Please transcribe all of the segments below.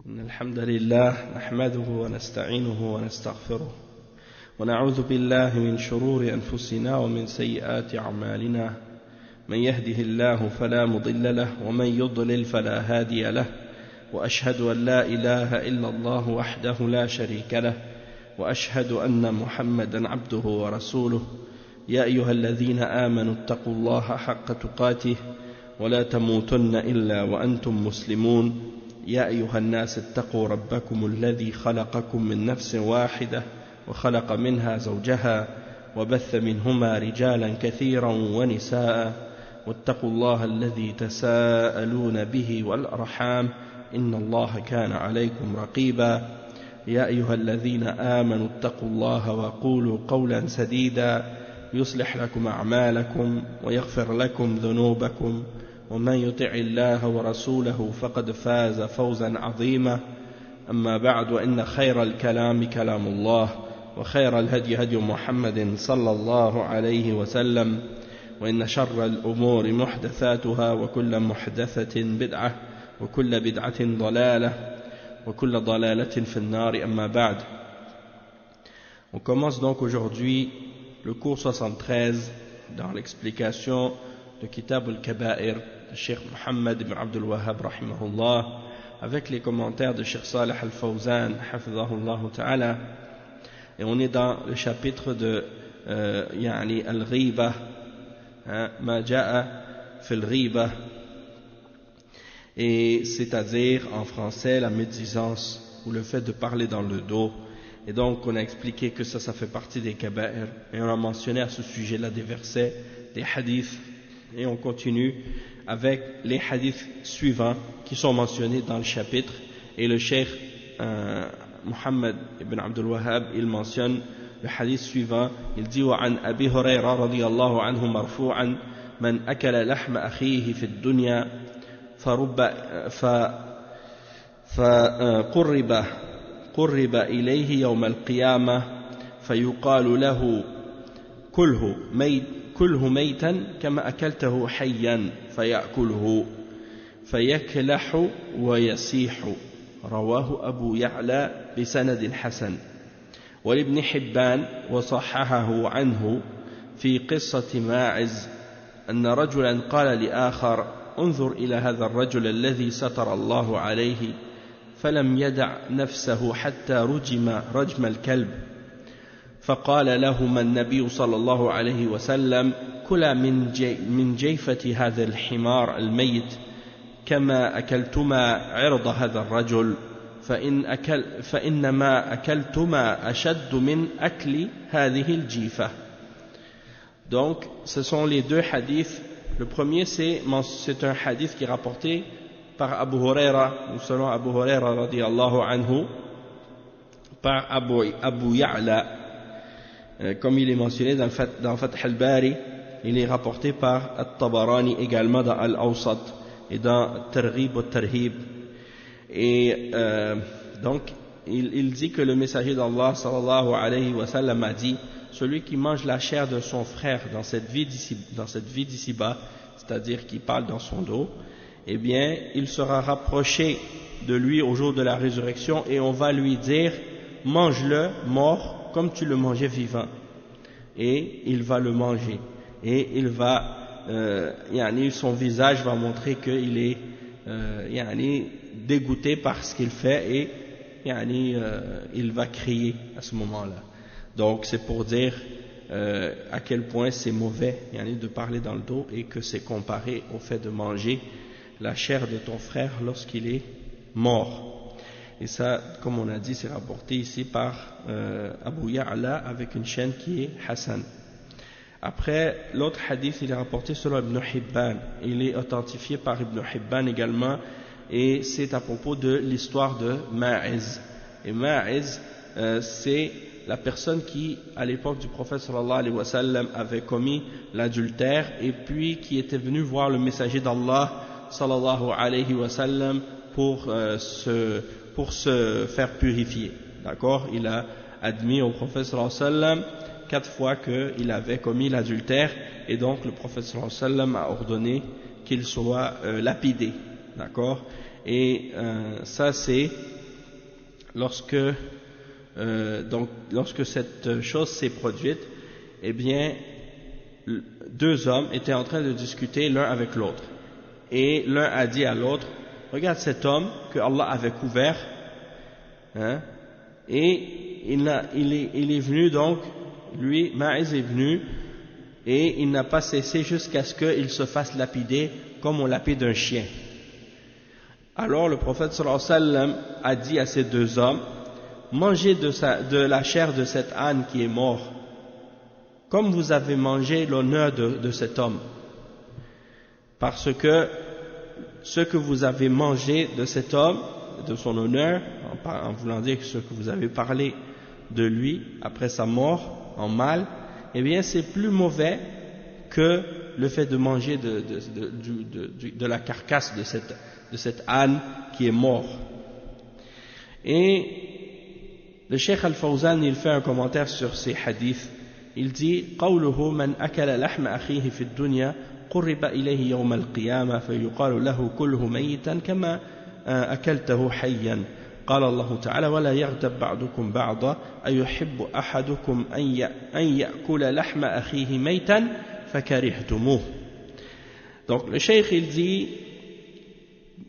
الحمد لله نحمده ونستعينه ونستغفره ونعوذ بالله من شرور أنفسنا ومن سيئات أعمالنا من يهده الله فلا مضل له ومن يضلل فلا هادي له وأشهد أن لا إله إلا الله وحده لا شريك له وأشهد أن محمدا عبده ورسوله يا أيها الذين آمنوا اتقوا الله حق تقاته ولا تموتن إلا وأنتم مسلمون يا أيها الناس اتقوا ربكم الذي خلقكم من نفس واحدة وخلق منها زوجها وبث منهما رجالا كثيرا ونساء واتقوا الله الذي تساءلون به والأرحام إن الله كان عليكم رقيبا يا أيها الذين آمنوا اتقوا الله وقولوا قولا سديدا يصلح لكم أعمالكم ويغفر لكم ذنوبكم ومن يطع الله ورسوله فقد فاز فوزا عظيما أما بعد وإن خير الكلام كلام الله وخير الهدي هدي محمد صلى الله عليه وسلم وإن شر الأمور محدثاتها وكل محدثة بدعة وكل بدعة ضلالة وكل ضلالة في النار أما بعد. On commence donc aujourd'hui le cours 73 dans l'explication de Kitab al-Kaba'ir de Cheikh Mohammed ibn Abdul Wahhab rahimahullah avec les commentaires de Cheikh Salih al-Fawzan hafidhahullah ta'ala, et on est dans le chapitre de yani al-Ghiba, ma ja'a fil Ghiba, et c'est-à-dire en français la médisance ou le fait de parler dans le dos. Et donc on a expliqué que ça fait partie des kaba'ir, et on a mentionné à ce sujet-là des versets, des hadiths, et on continue avec les hadiths suivants qui sont mentionnés dans le chapitre. Et le cheikh Mohammed ibn Abdul Wahhab, il mentionne le hadith suivant. Il dit: وعن أبي هريرة رضي الله عنه مرفوعا من أكل لحم أخيه في الدنيا قرب إليه يوم القيامة فيقال له كله ميتا كما أكلته حيا فيأكله فيكلح ويسيح. رواه أبو يعلى بسند حسن. ولابن حبان وصححه عنه في قصة ماعز أن رجلا قال لآخر: انظر إلى هذا الرجل الذي ستر الله عليه فلم يدع نفسه حتى رجم الكلب، فقال لهما النبي صلى الله عليه وسلم: كلا من جيفة هذا الحمار الميت كما أكلتما عرض هذا الرجل فإنما أكلتما أشد من أكل هذه الجيفة. Donc ce sont les deux hadiths. Le premier c'est un hadith qui est rapporté par Abu Huraira, ou selon Abu Huraira radiyallahu anhu, par Abu Ya'la, comme il est mentionné dans Fath al-Bari. Il est rapporté par At-Tabarani également dans Al-Awsat et dans Targhib al-Tarhib. Et donc il dit que le messager d'Allah sallallahu alayhi wa sallam a dit: celui qui mange la chair de son frère dans cette vie d'ici-bas, c'est-à-dire qui parle dans son dos, eh bien il sera rapproché de lui au jour de la résurrection, et on va lui dire: mange-le mort comme tu le mangeais vivant. Et il va le manger, et il va son visage va montrer qu'il est dégoûté par ce qu'il fait, et il va crier à ce moment-là. Donc c'est pour dire à quel point c'est mauvais de parler dans le dos, et que c'est comparé au fait de manger la chair de ton frère lorsqu'il est mort. Et ça, comme on a dit, c'est rapporté ici par Abu Ya'la avec une chaîne qui est Hassan. Après, l'autre hadith, il est rapporté selon Ibn Hibban. Il est authentifié par Ibn Hibban également, et c'est à propos de l'histoire de Ma'iz. Et Ma'iz, c'est la personne qui, à l'époque du prophète sallallahu alayhi wa sallam, avait commis l'adultère, et puis qui était venu voir le messager d'Allah sallallahu alayhi wa sallam pour se faire purifier. D'accord? Il a admis au prophète sallallahu alayhi wa sallam 4 fois qu'il avait commis l'adultère, et donc le prophète sallallahu alayhi wa sallam a ordonné qu'il soit lapidé. D'accord? Et ça c'est lorsque cette chose s'est produite, eh bien, deux hommes étaient en train de discuter l'un avec l'autre. Et l'un a dit à l'autre, regarde cet homme que Allah avait couvert, hein, et il est venu donc, lui, Maïs est venu, et il n'a pas cessé jusqu'à ce qu'il se fasse lapider comme on lapide un chien. Alors le prophète sallallahu alayhi wa sallam a dit à ces deux hommes, mangez de la chair de cet âne qui est mort, comme vous avez mangé l'honneur de cet homme. Parce que ce que vous avez mangé de cet homme, de son honneur, en voulant dire ce que vous avez parlé de lui après sa mort, en mal, eh bien c'est plus mauvais que le fait de manger de la carcasse de cet âne qui est mort. Et le Cheikh Al-Fawzan, il fait un commentaire sur ces hadiths. Il dit قوله من أكل لحم أخيه في الدنيا قرب إليه يوم القيامة فيقال له كله ميتا كما أكلته حيا قال الله تعالى ولا يغتب بعضكم بعضا أيحب أحدكم أن يأكل لحم أخيه ميتا فكرهتموه. Donc le Cheikh il dit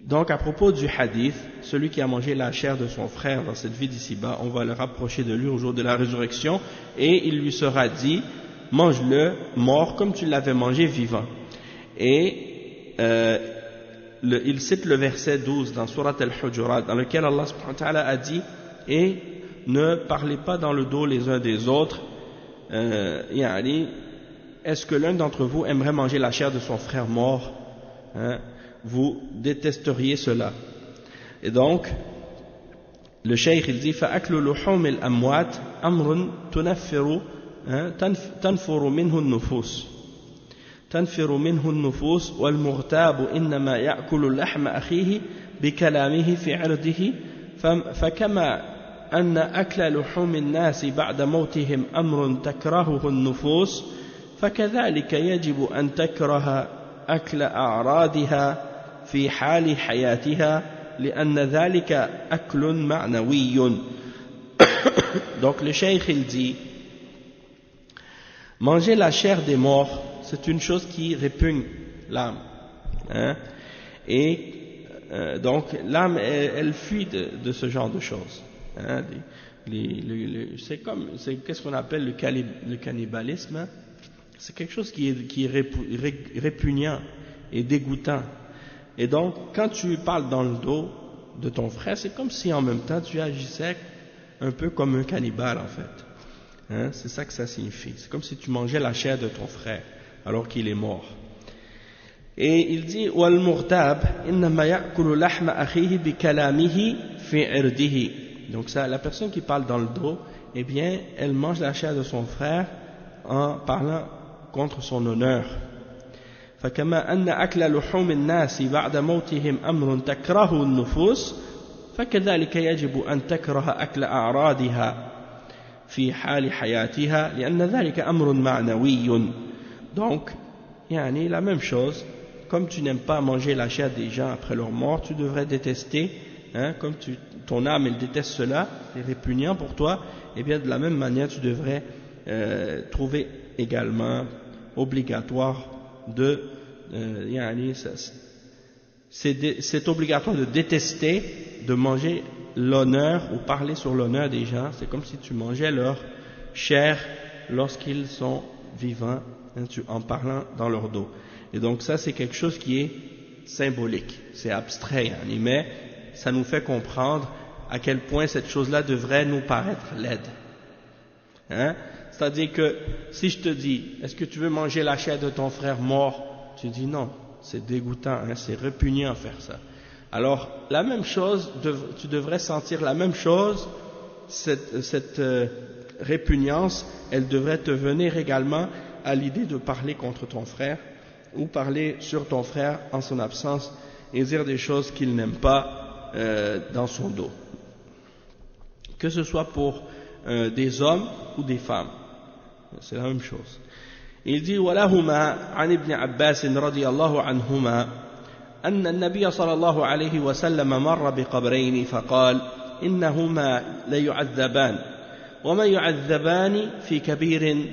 donc à propos du hadith, celui qui a mangé la chair de son frère dans cette vie d'ici-bas, on va le rapprocher de lui au jour de la résurrection et il lui sera dit, mange-le mort comme tu l'avais mangé vivant. Et il cite le verset 12 dans Surat Al-Hujurat dans lequel Allah subhanahu wa ta'ala a dit, et ne parlez pas dans le dos les uns des autres, est-ce que l'un d'entre vous aimerait manger la chair de son frère mort, hein? Vous détesteriez cela. Et donc, le cheikh il dit فَأَكْلُ لُحُومِ الْأَمْوَاتِ أَمْرٌ تنفر منه النفوس والمغتاب إنما يأكل لحم أخيه بكلامه في عرضه فكما أن أكل لحوم الناس بعد موتهم أمر تكرهه النفوس فكذلك يجب أن تكره أكل أعراضها في حال حياتها لأن ذلك أكل معنوي. Donc le cheikh il dit manger la chair des morts c'est une chose qui répugne l'âme, hein? Et donc l'âme elle fuit de ce genre de choses, hein? Qu'est-ce qu'on appelle le cannibalisme, hein? C'est quelque chose qui est répugnant et dégoûtant. Et donc, quand tu parles dans le dos de ton frère, c'est comme si en même temps tu agissais un peu comme un cannibale en fait. Hein? C'est ça que ça signifie. C'est comme si tu mangeais la chair de ton frère alors qu'il est mort. Et il dit وَالْمُغْتَابِ إِنَّمَا يَأْكُلُ لَحْمَ أَخِيهِ بِكَلَامِهِ فِي عِرْضِهِ. Donc ça, la personne qui parle dans le dos, eh bien, elle mange la chair de son frère en parlant contre son honneur. فكما أن أكل لحوم الناس بعد موتهم أمر تكره النفوس فكذلك يجب أن تكره أكل أعراضها في حال حياتها لأن ذلك أمر معنوي. Donc, la même chose, comme tu n'aimes pas manger la chair des gens après leur mort, tu devrais détester, hein, comme ton âme elle déteste cela, c'est répugnant pour toi, et bien de la même manière tu devrais trouver également obligatoire c'est obligatoire de détester, de manger l'honneur ou parler sur l'honneur des gens. C'est comme si tu mangeais leur chair lorsqu'ils sont vivants, hein, en parlant dans leur dos. Et donc ça c'est quelque chose qui est symbolique, c'est abstrait, hein, mais ça nous fait comprendre à quel point cette chose-là devrait nous paraître laide, hein? C'est-à-dire que si je te dis, est-ce que tu veux manger la chair de ton frère mort? Tu dis non, c'est dégoûtant, hein, c'est répugnant à faire ça. Alors, la même chose, tu devrais sentir la même chose, cette répugnance, elle devrait te venir également à l'idée de parler contre ton frère, ou parler sur ton frère en son absence, et dire des choses qu'il n'aime pas dans son dos. Que ce soit pour des hommes ou des femmes. C'est la même chose. Il dit ولهما عن ابن عباس رضي الله عنهما أن النبي صلى الله عليه وسلم مر بقبرين فقال إنهما ليعذبان وما يعذبان في كبير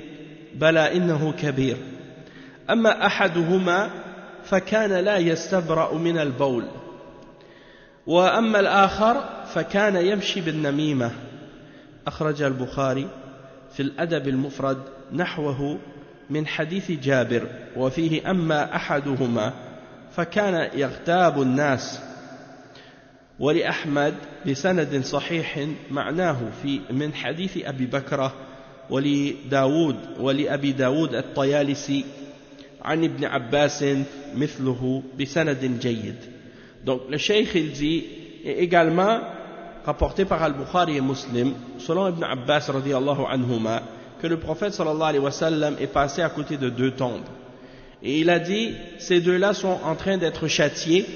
بلى إنه كبير أما أحدهما فكان لا يستبرأ من البول وأما الآخر فكان يمشي بالنميمة أخرج البخاري في الأدب المفرد نحوه من حديث جابر وفيه أما أحدهما فكان يغتاب الناس ولأحمد بسند صحيح معناه من حديث أبي بكر ولأبي داود الطيالسي عن ابن عباس مثله بسند جيد. Donc le cheikh il dit et également rapporté par Al-Bukhari et Muslim selon Ibn Abbas radiyallahu anhuma que le prophète sallallahu alayhi wa sallam est passé à côté de deux tombes et il a dit ces deux-là sont en train d'être châtiés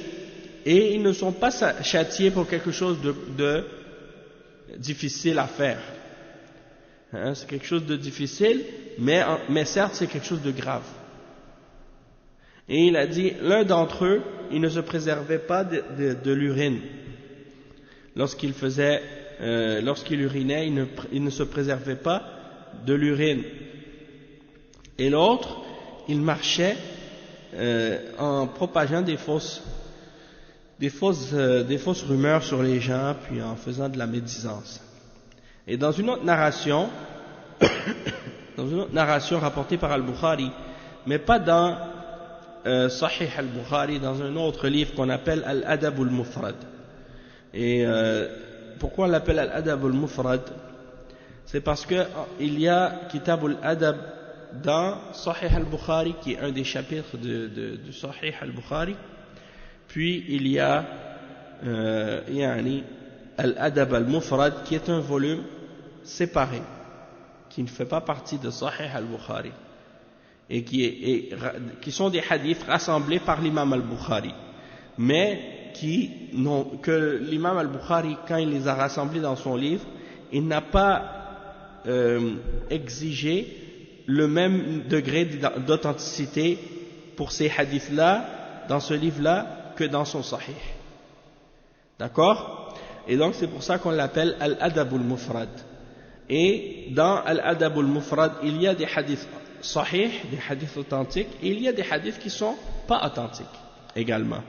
et ils ne sont pas châtiés pour quelque chose de difficile à faire, hein, c'est quelque chose de difficile mais certes c'est quelque chose de grave. Et il a dit, l'un d'entre eux, il ne se préservait pas de l'urine. Lorsqu'il urinait, il ne se préservait pas de l'urine. Et l'autre, il marchait en propageant des fausses rumeurs sur les gens, puis en faisant de la médisance. Et dans une autre narration, rapportée par Al-Bukhari, mais pas dans Sahih al-Bukhari, dans un autre livre qu'on appelle Al-Adab al-Mufrad. Et pourquoi on l'appelle Al-Adab al-Mufrad? C'est parce qu'il y a Kitab al-Adab dans Sahih al-Bukhari, qui est un des chapitres de Sahih al-Bukhari. Puis il y a Al-Adab al-Mufrad, qui est un volume séparé, qui ne fait pas partie de Sahih al-Bukhari. Et qui sont des hadiths rassemblés par l'imam al-Bukhari, mais que l'imam al-Bukhari, quand il les a rassemblés dans son livre, il n'a pas exigé le même degré d'authenticité pour ces hadiths-là, dans ce livre-là, que dans son sahih. D'accord? Et donc c'est pour ça qu'on l'appelle Al-Adab al-Mufrad. Et dans Al-Adab al-Mufrad, il y a des hadiths sahih, des hadiths authentiques, et il y a des hadiths qui sont pas authentiques également.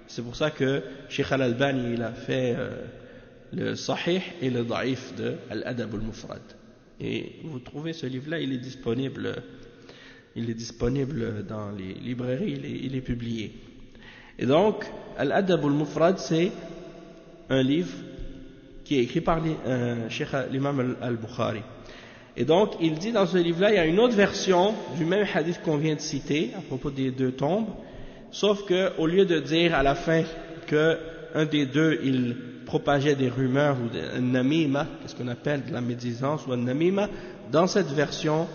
C'est pour ça que Cheikh Al-Albani il a fait le sahih et le daif de Al-Adab al-Mufrad. Et vous trouvez ce livre-là, il est disponible dans les librairies, il est publié. Et donc, Al-Adab al-Mufrad, c'est un livre qui est écrit par l'imam al-Bukhari. Et donc, il dit dans ce livre-là, il y a une autre version du même hadith qu'on vient de citer, à propos des deux tombes, sauf qu'au lieu de dire à la fin qu'un des deux, il propageait des rumeurs ou un namima, qu'est-ce qu'on appelle de la médisance ou un namima, dans cette version,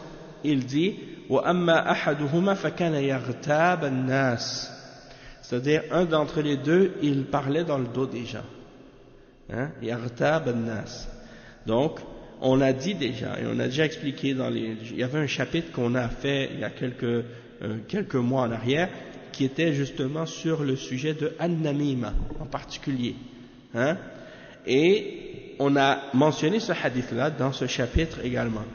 il dit وَأَمَّا أَحَدُهُمَا فَكَانَ يَغْتَابَ النَّاسِ, c'est-à-dire un d'entre les deux, il parlait dans le dos des gens. Hein? يَغْتَابَ النَّاسِ. Donc, on a dit déjà, et on a déjà expliqué il y avait un chapitre qu'on a fait il y a quelques mois en arrière, qui était justement sur le sujet de An-Namima en particulier. Hein? Et on a mentionné ce hadith-là dans ce chapitre également.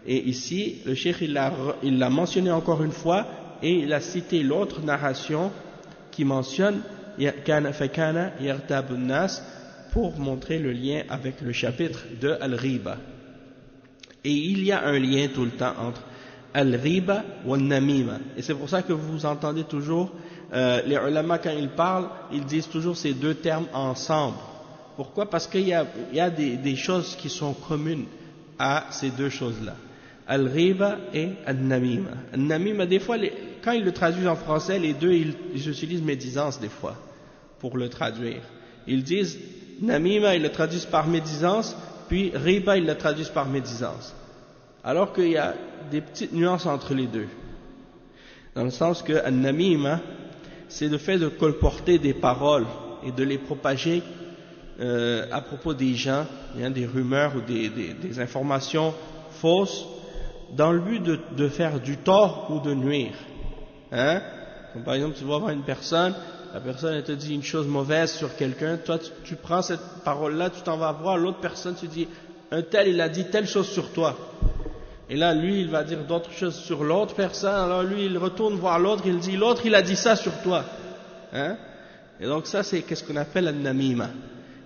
Et ici, le cheikh il l'a mentionné encore une fois, et il a cité l'autre narration qui mentionne فَكَانَ يَغْتَابُ النَّاسِ pour montrer le lien avec le chapitre de Al-Ghiba. Et il y a un lien tout le temps entre Al-Ghiba ou Al-Namima. Et c'est pour ça que vous entendez toujours, les ulama quand ils parlent, ils disent toujours ces deux termes ensemble. Pourquoi? Parce qu'il y a des choses qui sont communes à ces deux choses-là. Al-Ghiba et Al-Namima. Al-Namima, des fois, quand ils le traduisent en français, les deux, ils utilisent médisance des fois pour le traduire. Ils disent Namima, ils le traduisent par médisance, puis Riba, ils le traduisent par médisance. Alors qu'il y a des petites nuances entre les deux. Dans le sens que An-Namima, c'est le fait de colporter des paroles et de les propager à propos des gens, des rumeurs ou des informations fausses, dans le but de faire du tort ou de nuire. Hein? Comme par exemple, tu vas voir une personne, la personne elle te dit une chose mauvaise sur quelqu'un, toi tu prends cette parole-là, tu t'en vas voir l'autre personne, tu dis un tel il a dit telle chose sur toi. Et là lui il va dire d'autres choses sur l'autre personne, alors lui il retourne voir l'autre, il dit l'autre il a dit ça sur toi. Hein? Et donc ça c'est qu'est-ce qu'on appelle an-namima.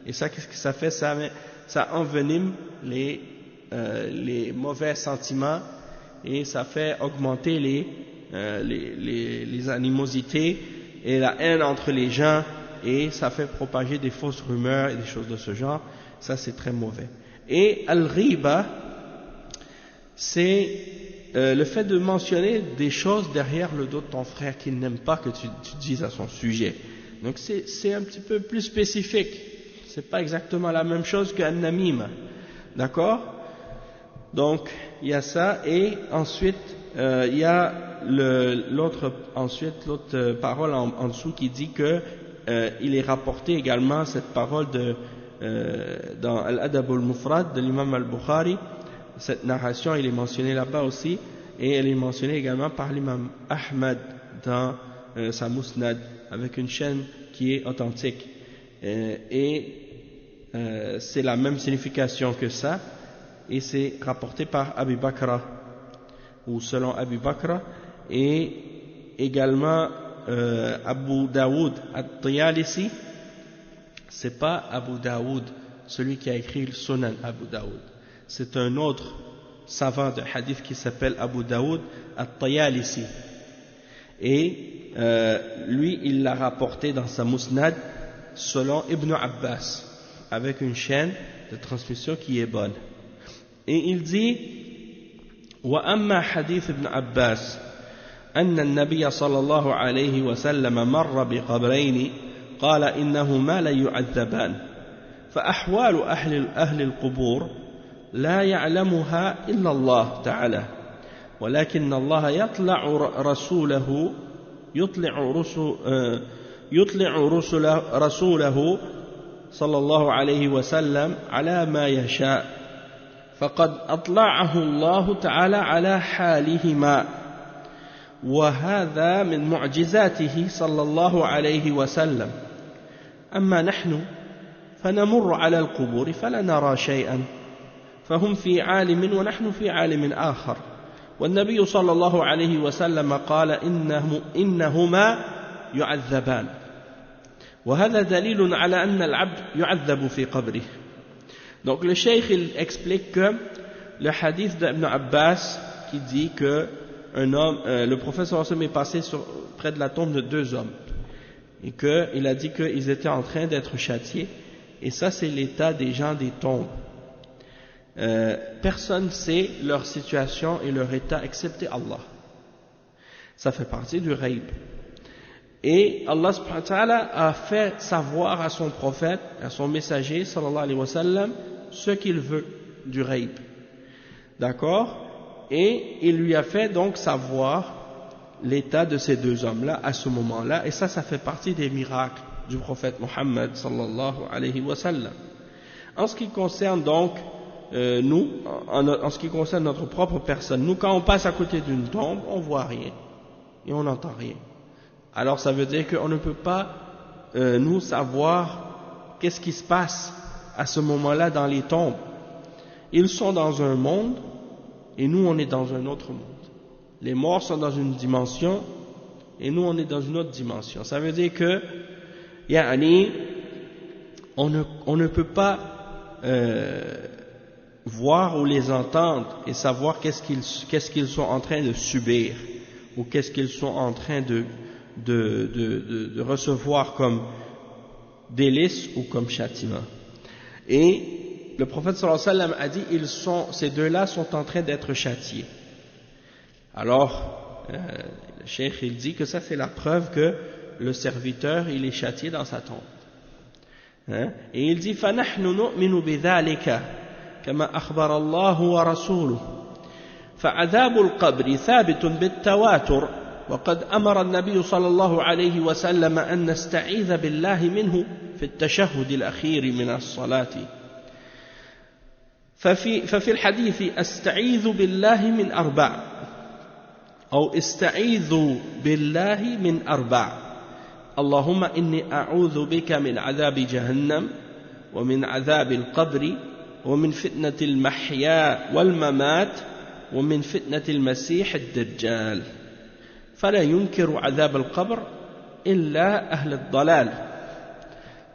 Et ça qu'est-ce que ça fait? Ça envenime les mauvais sentiments et ça fait augmenter les animosités et la haine entre les gens et ça fait propager des fausses rumeurs et des choses de ce genre. Ça c'est très mauvais. Et al-ghiba, c'est le fait de mentionner des choses derrière le dos de ton frère qu'il n'aime pas que tu dises à son sujet. Donc c'est un petit peu plus spécifique. C'est pas exactement la même chose qu'un namima. D'accord? Donc il y a ça et ensuite il y a l'autre parole en dessous qui dit que il est rapporté également cette parole dans Al-Adab al-Mufrad de l'imam al-Bukhari. Cette narration il est mentionné là-bas aussi et elle est mentionnée également par l'imam Ahmad dans sa Musnad avec une chaîne qui est authentique c'est la même signification que ça et c'est rapporté par Abu Bakra ou selon Abu Bakra et également Abu Daoud at-Tayalisi. C'est pas Abu Daoud celui qui a écrit le Sunan Abu Daoud, c'est un autre savant de hadith qui s'appelle Abu Daoud at-Tayalisi et lui il l'a rapporté dans sa Musnad selon Ibn Abbas avec une chaîne de transmission qui est bonne et il dit وأما حديث ابن عباس أن النبي صلى الله عليه وسلم مر بقبرين قال إنهما لا يعذبان فأحوال أهل القبور لا يعلمها إلا الله تعالى ولكن الله يطلع رسوله صلى الله عليه وسلم على ما يشاء فقد أطلعه الله تعالى على حالهما وهذا من معجزاته صلى الله عليه وسلم أما نحن فنمر على القبور فلا نرى شيئا فهم في عالم ونحن في عالم آخر والنبي صلى الله عليه وسلم قال إنهما يعذبان وهذا دليل على أن العبد يعذب في قبره. Donc le cheikh il explique que le hadith d'Ibn Abbas qui dit que le prophète sallallahu alayhi wa sallam est passé près de la tombe de deux hommes et qu'il a dit qu'ils étaient en train d'être châtiés et ça c'est l'état des gens des tombes. Personne ne sait leur situation et leur état excepté Allah. Ça fait partie du ghaib. Et Allah subhanahu wa ta'ala a fait savoir à son prophète, à son messager sallallahu alayhi wa sallam, ce qu'il veut du ghaib. D'accord? Et il lui a fait donc savoir l'état de ces deux hommes-là à ce moment-là, et ça fait partie des miracles du prophète Muhammad sallallahu alayhi wa sallam. En ce qui concerne donc nous, en ce qui concerne notre propre personne, nous quand on passe à côté d'une tombe, on voit rien et on n'entend rien. Alors ça veut dire qu'on ne peut pas nous savoir qu'est-ce qui se passe à ce moment-là dans les tombes. Ils sont dans un monde et nous on est dans un autre monde. Les morts sont dans une dimension et nous on est dans une autre dimension. Ça veut dire que on ne peut pas voir ou les entendre et savoir qu'est-ce qu'ils sont en train de subir ou qu'est-ce qu'ils sont en train de recevoir comme délice ou comme châtiment. Et le prophète sallallahu alayhi wa sallam a dit ces deux-là sont en train d'être châtiés. Alors le cheikh il dit que ça c'est la preuve que le serviteur il est châtié dans sa tombe. Et il dit فَنَحْنُ نُؤْمِنُ بِذَلِكَ كَمَا أخبر الله ورسوله فعذاب القبر ثابت بالتواتر وقد أمر النبي صلى الله عليه وسلم أن نستعيذ بالله منه في التشهد الأخير من الصلاة ففي الحديث أستعيذ بالله من أربع أو استعيذوا بالله من أربع اللهم إني أعوذ بك من عذاب جهنم ومن عذاب القبر ومن فتنة المحيا والممات ومن فتنة المسيح الدجال فلا ينكر عذاب القبر إلا أهل الضلال.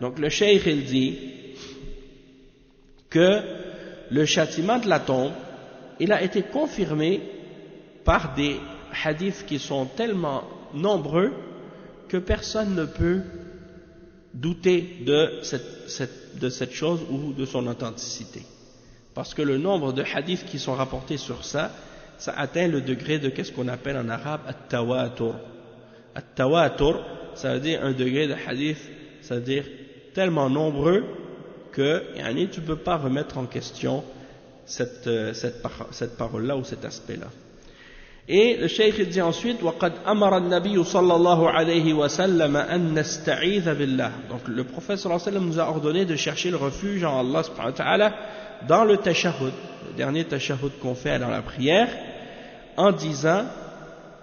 Donc le cheikh il dit que le châtiment de la tombe il a été confirmé par des hadiths qui sont tellement nombreux que personne ne peut douter de cette chose ou de son authenticité. Parce que le nombre de hadiths qui sont rapportés sur ça, ça atteint le degré de qu'est-ce qu'on appelle en arabe at-tawatur. At-tawatur, ça veut dire un degré de hadith, ça veut dire tellement nombreux que tu ne peux pas remettre en question cette parole-là ou cet aspect-là. Et le cheikh dit ensuite وَقَدْ أَمَرَ النَّبِيُّ صَلَّى اللَّهُ عَلَيْهِ وَسَلَّمَ أَن نَسْتَعِيذَ بِاللَّهِ. Donc le prophète sallallahu alayhi wa sallam nous a ordonné de chercher le refuge en Allah subhanahu wa ta'ala dans le tashahhud, le dernier tashahhud qu'on fait dans la prière, en disant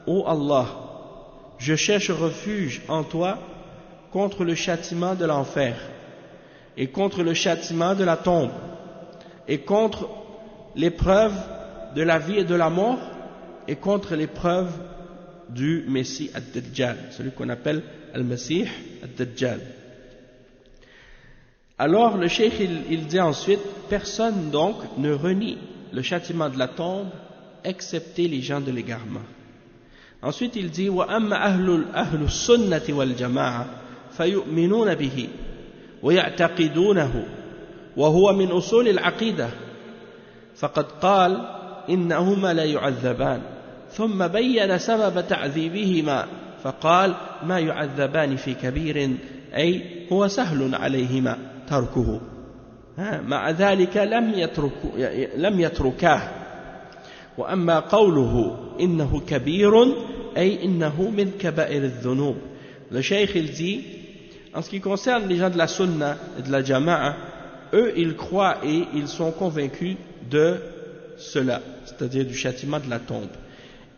ô Allah, je cherche refuge en toi contre le châtiment de l'enfer et contre le châtiment de la tombe et contre l'épreuve de la vie et de la mort et contre l'épreuve du Messie ad-Dajjal, celui qu'on appelle al-Messie ad-Dajjal. Alors le cheikh il dit ensuite, personne donc ne renie le châtiment de la tombe excepté les gens de l'égarement. Ensuite il dit وَأَمَّا أَهْلُ السُّنَّةِ وَالْجَمَاعَةِ فَيُؤْمِنُونَ بِهِ وَيَعْتَقِدُونَهُ وَهُوَ مِنْ أُصُولِ الْعَقِيدَةِ فقد قال إنهما لا يعذبان ثم بين سبب تعذيبهما فقال ما يعذبان في كبير أي هو سهل عليهما تركه مع ذلك لم يتركاه وأما قوله إنه كبير أي إنه من كبائر الذنوب. Le cheikh il dit en ce qui concerne les gens de la sunna et de la jama'a, eux ils croient et ils sont convaincus de cela, c'est-à-dire du châtiment de la tombe.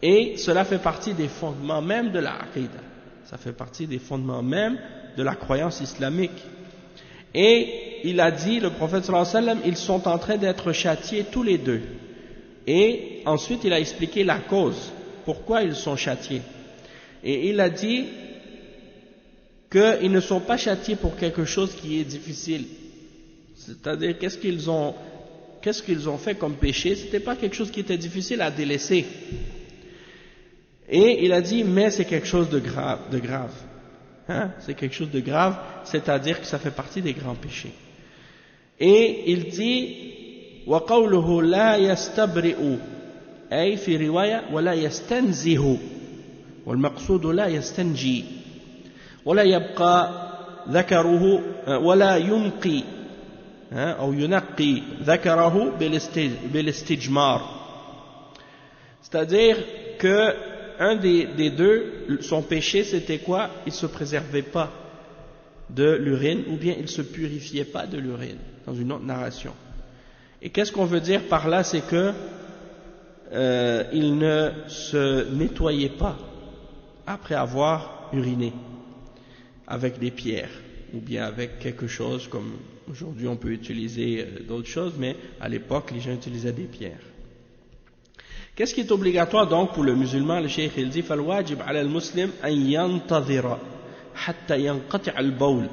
Et cela fait partie des fondements même de la aqidah. Ça fait partie des fondements même de la croyance islamique. Et il a dit, le prophète sallallahu alayhi wa sallam, ils sont en train d'être châtiés tous les deux. Et ensuite il a expliqué la cause, pourquoi ils sont châtiés. Et il a dit qu'ils ne sont pas châtiés pour quelque chose qui est difficile. C'est-à-dire, qu'est-ce qu'ils ont fait comme péché? C'était pas quelque chose qui était difficile à délaisser. Et il a dit, mais c'est quelque chose de grave. C'est quelque chose de grave, c'est-à-dire que ça fait partie des grands péchés. Et il dit, وَقَوْلُهُ لَا يَسْتَبْرِئُ أي في رواية ولا يستنزه والمقصود لا يستنجي ولا يبقى ذكره ولا ينقي أو ينقي ذكره بالاستجمار. C'est-à-dire que un des deux, son péché c'était quoi? Il se préservait pas de l'urine ou bien il se purifiait pas de l'urine, dans une autre narration. Et qu'est-ce qu'on veut dire par là? C'est que il ne se nettoyait pas après avoir uriné avec des pierres ou bien avec quelque chose comme aujourd'hui on peut utiliser d'autres choses, mais à l'époque les gens utilisaient des pierres. Qu'est-ce qui est obligatoire donc pour le musulman? Le cheikh il dit فالواجب على المسلم أن ينتظر حتى ينقطع البول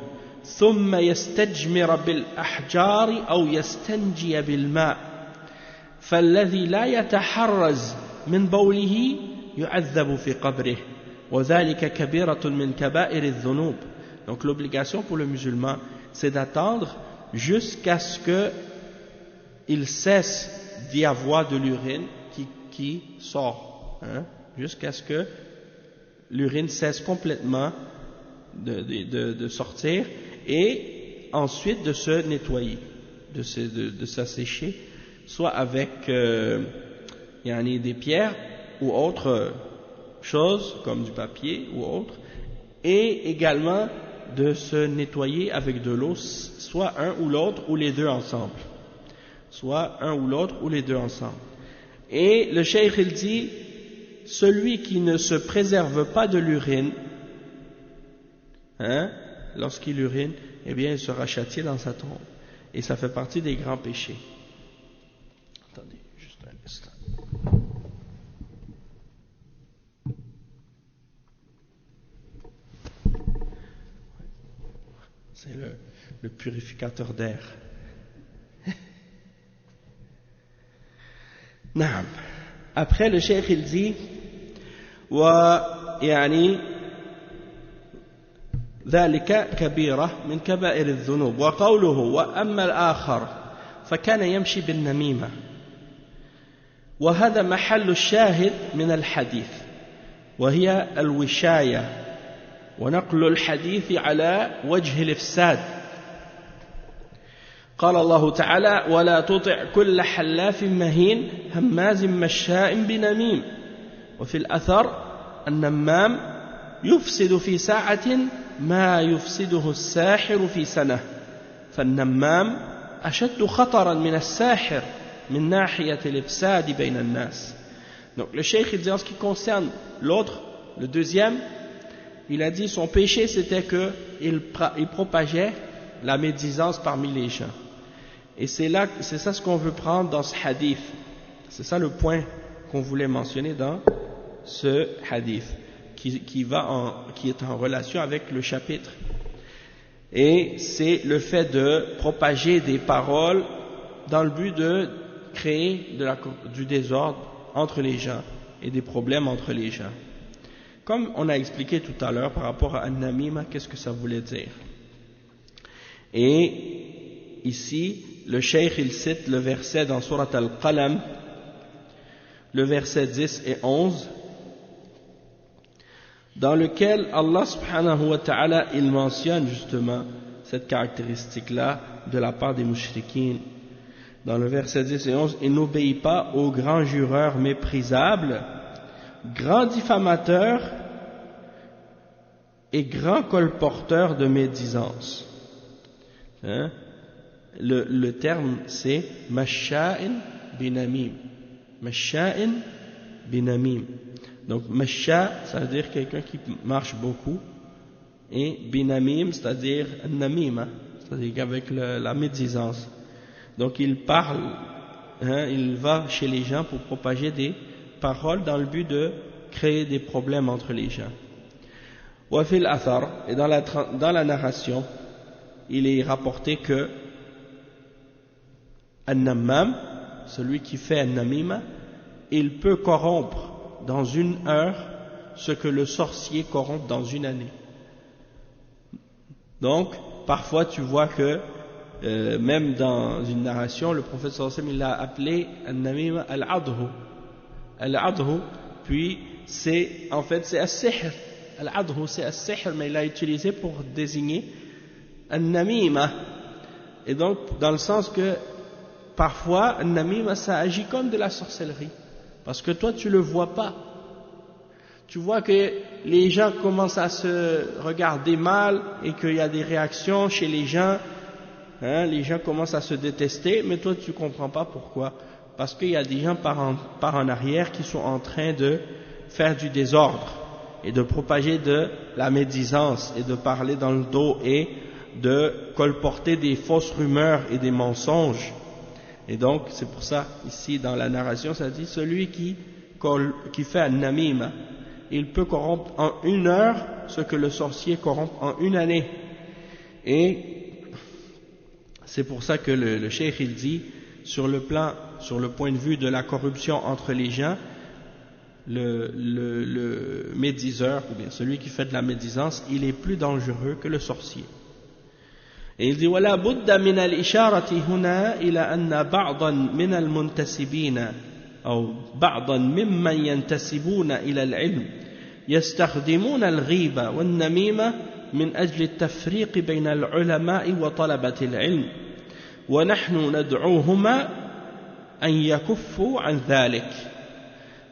ثم يستجمر بالأحجار أو يستنجي بالماء فالذي لا يتحرز من بوله يعذب في قبره وذلك كبيرة من كبائر الذنوب. Donc l'obligation pour le musulman c'est d'attendre jusqu'à ce qu'il cesse d'y avoir de l'urine qui sort, jusqu'à ce que l'urine cesse complètement de sortir et ensuite de se nettoyer, de s'assécher, soit avec des pierres ou autre chose comme du papier ou autre, et également de se nettoyer avec de l'eau, soit un ou l'autre ou les deux ensemble, Et le cheikh il dit, celui qui ne se préserve pas de l'urine, hein, lorsqu'il urine, eh bien il sera châtié dans sa tombe. Et ça fait partie des grands péchés. Attendez, juste un instant. C'est le purificateur d'air. Naam. Après le cheikh il dit ويعني ذلك كبيرة من كبائر الذنوب وقوله وأما الآخر فكان يمشي بالنميمة وهذا محل الشاهد من الحديث وهي الوشاية ونقل الحديث على وجه الإفساد قال الله تعالى ولا تطع كل حلاف مهين هماز مشاء بنميم وفي الأثر النمام يفسد في ساعة ما يفسده الساحر في سنة فالنمام أشد خطرا من الساحر من ناحية الإفساد بين الناس. Donc le cheikh il dit en ce qui concerne l'autre, le deuxième, il a dit son péché c'était que il propageait la médisance parmi les gens. Et c'est ça ce qu'on veut prendre dans ce hadith. C'est ça le point qu'on voulait mentionner dans ce hadith qui est en relation avec le chapitre. Et c'est le fait de propager des paroles dans le but de créer du désordre entre les gens et des problèmes entre les gens. Comme on a expliqué tout à l'heure par rapport à An-Namima, qu'est-ce que ça voulait dire. Et ici, le cheikh il cite le verset dans Surat Al-Qalam, le verset 10 et 11, dans lequel Allah subhanahu wa ta'ala il mentionne justement cette caractéristique-là de la part des mouchriquins. Dans le verset 10 et 11, il n'obéit pas aux grands jureurs méprisables, grands diffamateurs et grands colporteurs de médisance. Hein? Le terme c'est Masha'in binamim. Masha'in binamim. Donc Masha, ça veut dire quelqu'un qui marche beaucoup, et binamim, c'est-à-dire namima, c'est-à-dire avec la médisance. Donc il parle, hein, il va chez les gens pour propager des paroles dans le but de créer des problèmes entre les gens. Wa fil athar, et dans la narration, il est rapporté que An-Nammam, celui qui fait An-Namima, il peut corrompre dans une heure ce que le sorcier corrompt dans une année. Donc, parfois tu vois que même dans une narration, le prophète sallallahu alayhi wa sallam, il a appelé An-Namima Al-Adhu. Al-Adhu, puis c'est As-Sihr. Al-Adhu, c'est As-Sihr, mais il l'a utilisé pour désigner An-Namima. Et donc, dans le sens que parfois, An-Namima, ça agit comme de la sorcellerie. Parce que toi, tu le vois pas. Tu vois que les gens commencent à se regarder mal et qu'il y a des réactions chez les gens. Hein, les gens commencent à se détester, mais toi, tu comprends pas pourquoi. Parce qu'il y a des gens par en arrière qui sont en train de faire du désordre et de propager de la médisance et de parler dans le dos et de colporter des fausses rumeurs et des mensonges. Et donc, c'est pour ça, ici, dans la narration, ça dit, celui qui fait un namima, il peut corrompre en une heure ce que le sorcier corrompt en une année. Et c'est pour ça que le cheikh, il dit, sur le point de vue de la corruption entre les gens, le médiseur, ou bien celui qui fait de la médisance, il est plus dangereux que le sorcier. Et il dit ولا بد من الإشارة هنا إلى أن بعضا من المنتسبين أو بعضا ممن ينتسبون إلى العلم يستخدمون الغيبة والنميمة من أجل التفريق بين العلماء وطلبة العلم ونحن ندعوهما أن يكفوا عن ذلك.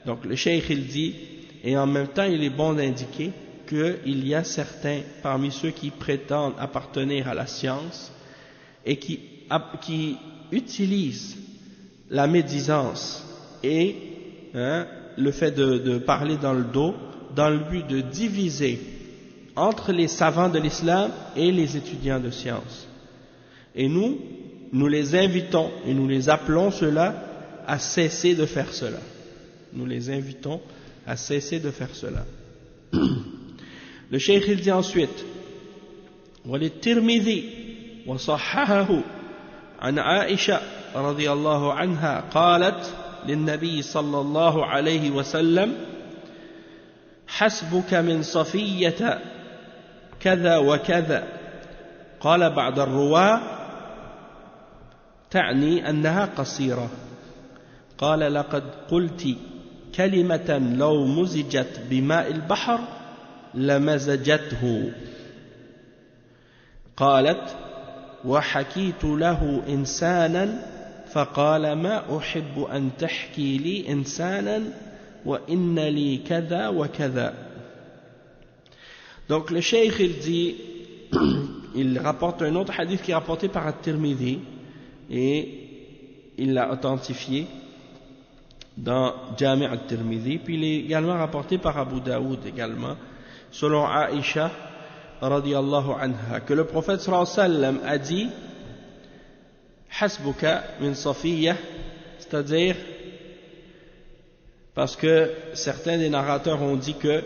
Donc le cheikh il dit, et en même temps il est bon d'indiquer qu'il y a certains parmi ceux qui prétendent appartenir à la science et qui utilisent la médisance et le fait de parler dans le dos dans le but de diviser entre les savants de l'islam et les étudiants de sciences. Et nous les invitons et nous les appelons ceux-là à cesser de faire cela. Nous les invitons à cesser de faire cela. Le cheikh il dit ensuite وَلِلتِّرْمِذِي وَصَحَّحَهُ عن عائشة رضي الله عنها قالت للنبي صلى الله عليه وسلم حسبك من صفية كذا وكذا قال بعض الرواة تعني أنها قصيرة قال لقد قلت كلمة لو مزجت بماء البحر لمزجته قالت وحكيت له إنسانا فقال ما أحب أن تحكي لي إنسانا وإن لي كذا وكذا. Donc le cheikh il dit, il rapporte un autre hadith qui est rapporté par At-Tirmidhi et il l'a authentifié dans Jami' At-Tirmidhi, puis il est également rapporté par Abu Daoud également, selon Aïcha radiyallahu anha, que le prophète sallallahu alayhi wa sallam a dit Hasbuka min Safiya, c'est-à-dire parce que certains des narrateurs ont dit que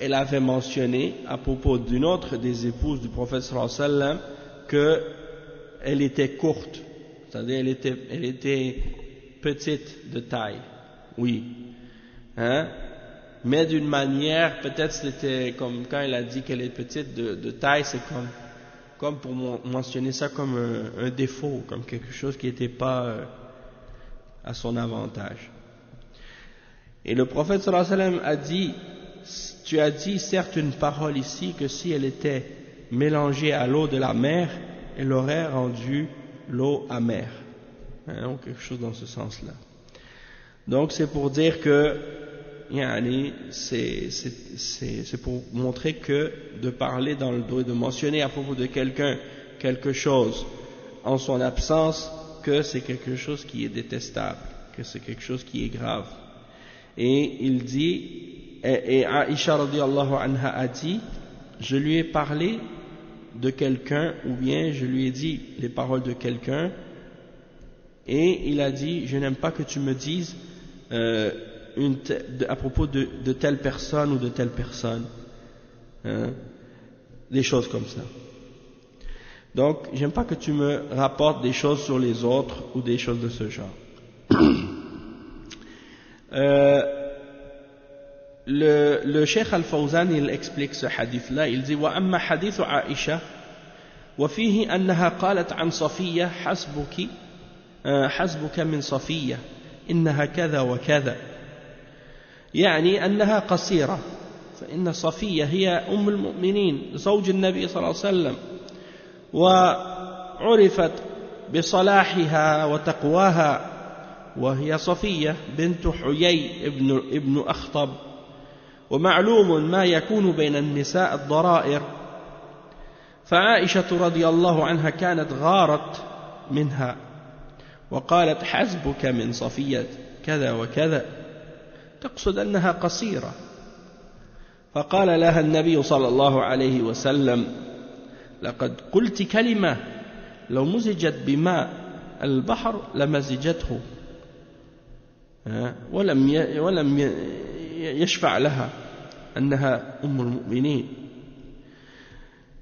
elle avait mentionné à propos d'une autre des épouses du prophète sallallahu alayhi wa sallam que elle était courte, c'est-à-dire elle était petite de taille, oui, hein? Mais d'une manière, peut-être c'était comme quand elle a dit qu'elle est petite de taille, c'est comme pour mentionner ça comme un défaut, comme quelque chose qui n'était pas à son avantage. Et le prophète sallallahu alayhi wa sallam a dit, tu as dit certes une parole ici que si elle était mélangée à l'eau de la mer, elle aurait rendu l'eau amère, hein, ou quelque chose dans ce sens-là. Donc c'est pour dire que c'est pour montrer que de parler dans le dos et de mentionner à propos de quelqu'un quelque chose en son absence, que c'est quelque chose qui est détestable, que c'est quelque chose qui est grave. Et il dit, et Aïcha radiyallahu anha a dit, je lui ai parlé de quelqu'un, ou bien je lui ai dit les paroles de quelqu'un, et il a dit, je n'aime pas que tu me dises à propos de telle personne ou de telle personne, hein, des choses comme ça. Donc, j'aime pas que tu me rapportes des choses sur les autres ou des choses de ce genre. Le Cheikh Al-Fawzan il explique ce hadith-là, il dit وَأَمَّا حَدِيثُ عَائِشَةَ وَفِيهِ أَنَّهَا قَالَتْ عَنْ صَفِيَّةَ حَسْبُكَ مِنْ صَفِيَّةَ إنها كذا وكذا، يعني أنها قصيرة، فإن صفية هي أم المؤمنين زوج النبي صلى الله عليه وسلم، وعرفت بصلاحها وتقواها، وهي صفية بنت حيي ابن أخطب، ومعلوم ما يكون بين النساء الضرائر، فعائشة رضي الله عنها كانت غارت منها وقالت حسبك من صفية كذا وكذا، تقصد أنها قصيرة، فقال لها النبي صلى الله عليه وسلم لقد قلت كلمة لو مزجت بماء البحر لمزجته، ولم يشفع لها أنها أم المؤمنين،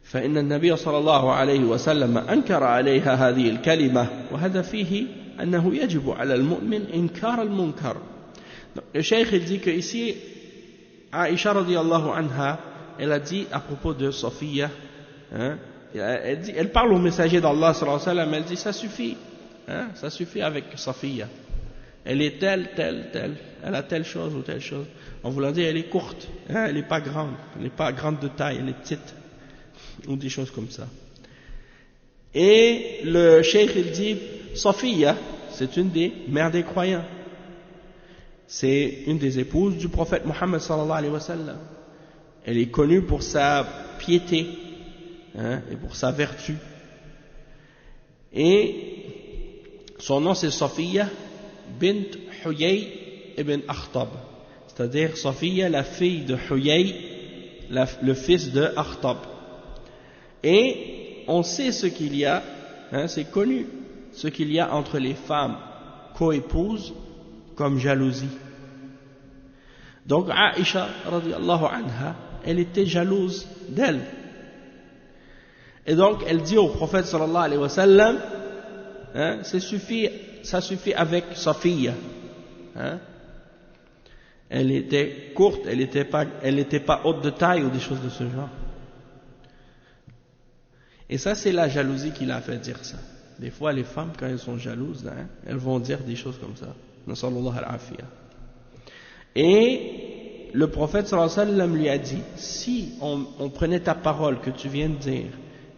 فإن النبي صلى الله عليه وسلم أنكر عليها هذه الكلمة، وهذا فيه أنه يجب على المؤمن إنكار المنكر. Le cheikh il dit que ici Aïcha radiyallahu anha elle a dit à propos de Safiya, hein, elle parle au messager d'Allah sallallahu alayhi wa sallam, elle dit ça suffit, hein, ça suffit avec Safiya, elle est telle, elle a telle chose ou telle chose, en voulant dire elle est courte, hein, elle n'est pas grande de taille, elle est petite, ou des choses comme ça. Et le cheikh il dit Safiya c'est une des mères des croyants, c'est une des épouses du prophète Mohammed sallallahu alayhi wa sallam, elle est connue pour sa piété, hein, et pour sa vertu, et son nom c'est Safiya bint Huyay ibn Akhtab, c'est-à-dire Safiya la fille de Huyay le fils de Akhtab. Et on sait ce qu'il y a, c'est connu, ce qu'il y a entre les femmes coépouses comme jalousie. Donc Aïcha radiyallahu anha, elle était jalouse d'elle. Et donc elle dit au prophète sallallahu alayhi wa sallam, ça suffit avec Safiya. Elle était courte, elle n'était pas haute de taille ou des choses de ce genre. Et ça, c'est la jalousie qui l'a fait dire ça. Des fois, les femmes, quand elles sont jalouses, elles vont dire des choses comme ça. Nasallallahu al-afiya. Et le prophète sallallahu alayhi wa sallam lui a dit, si on prenait ta parole que tu viens de dire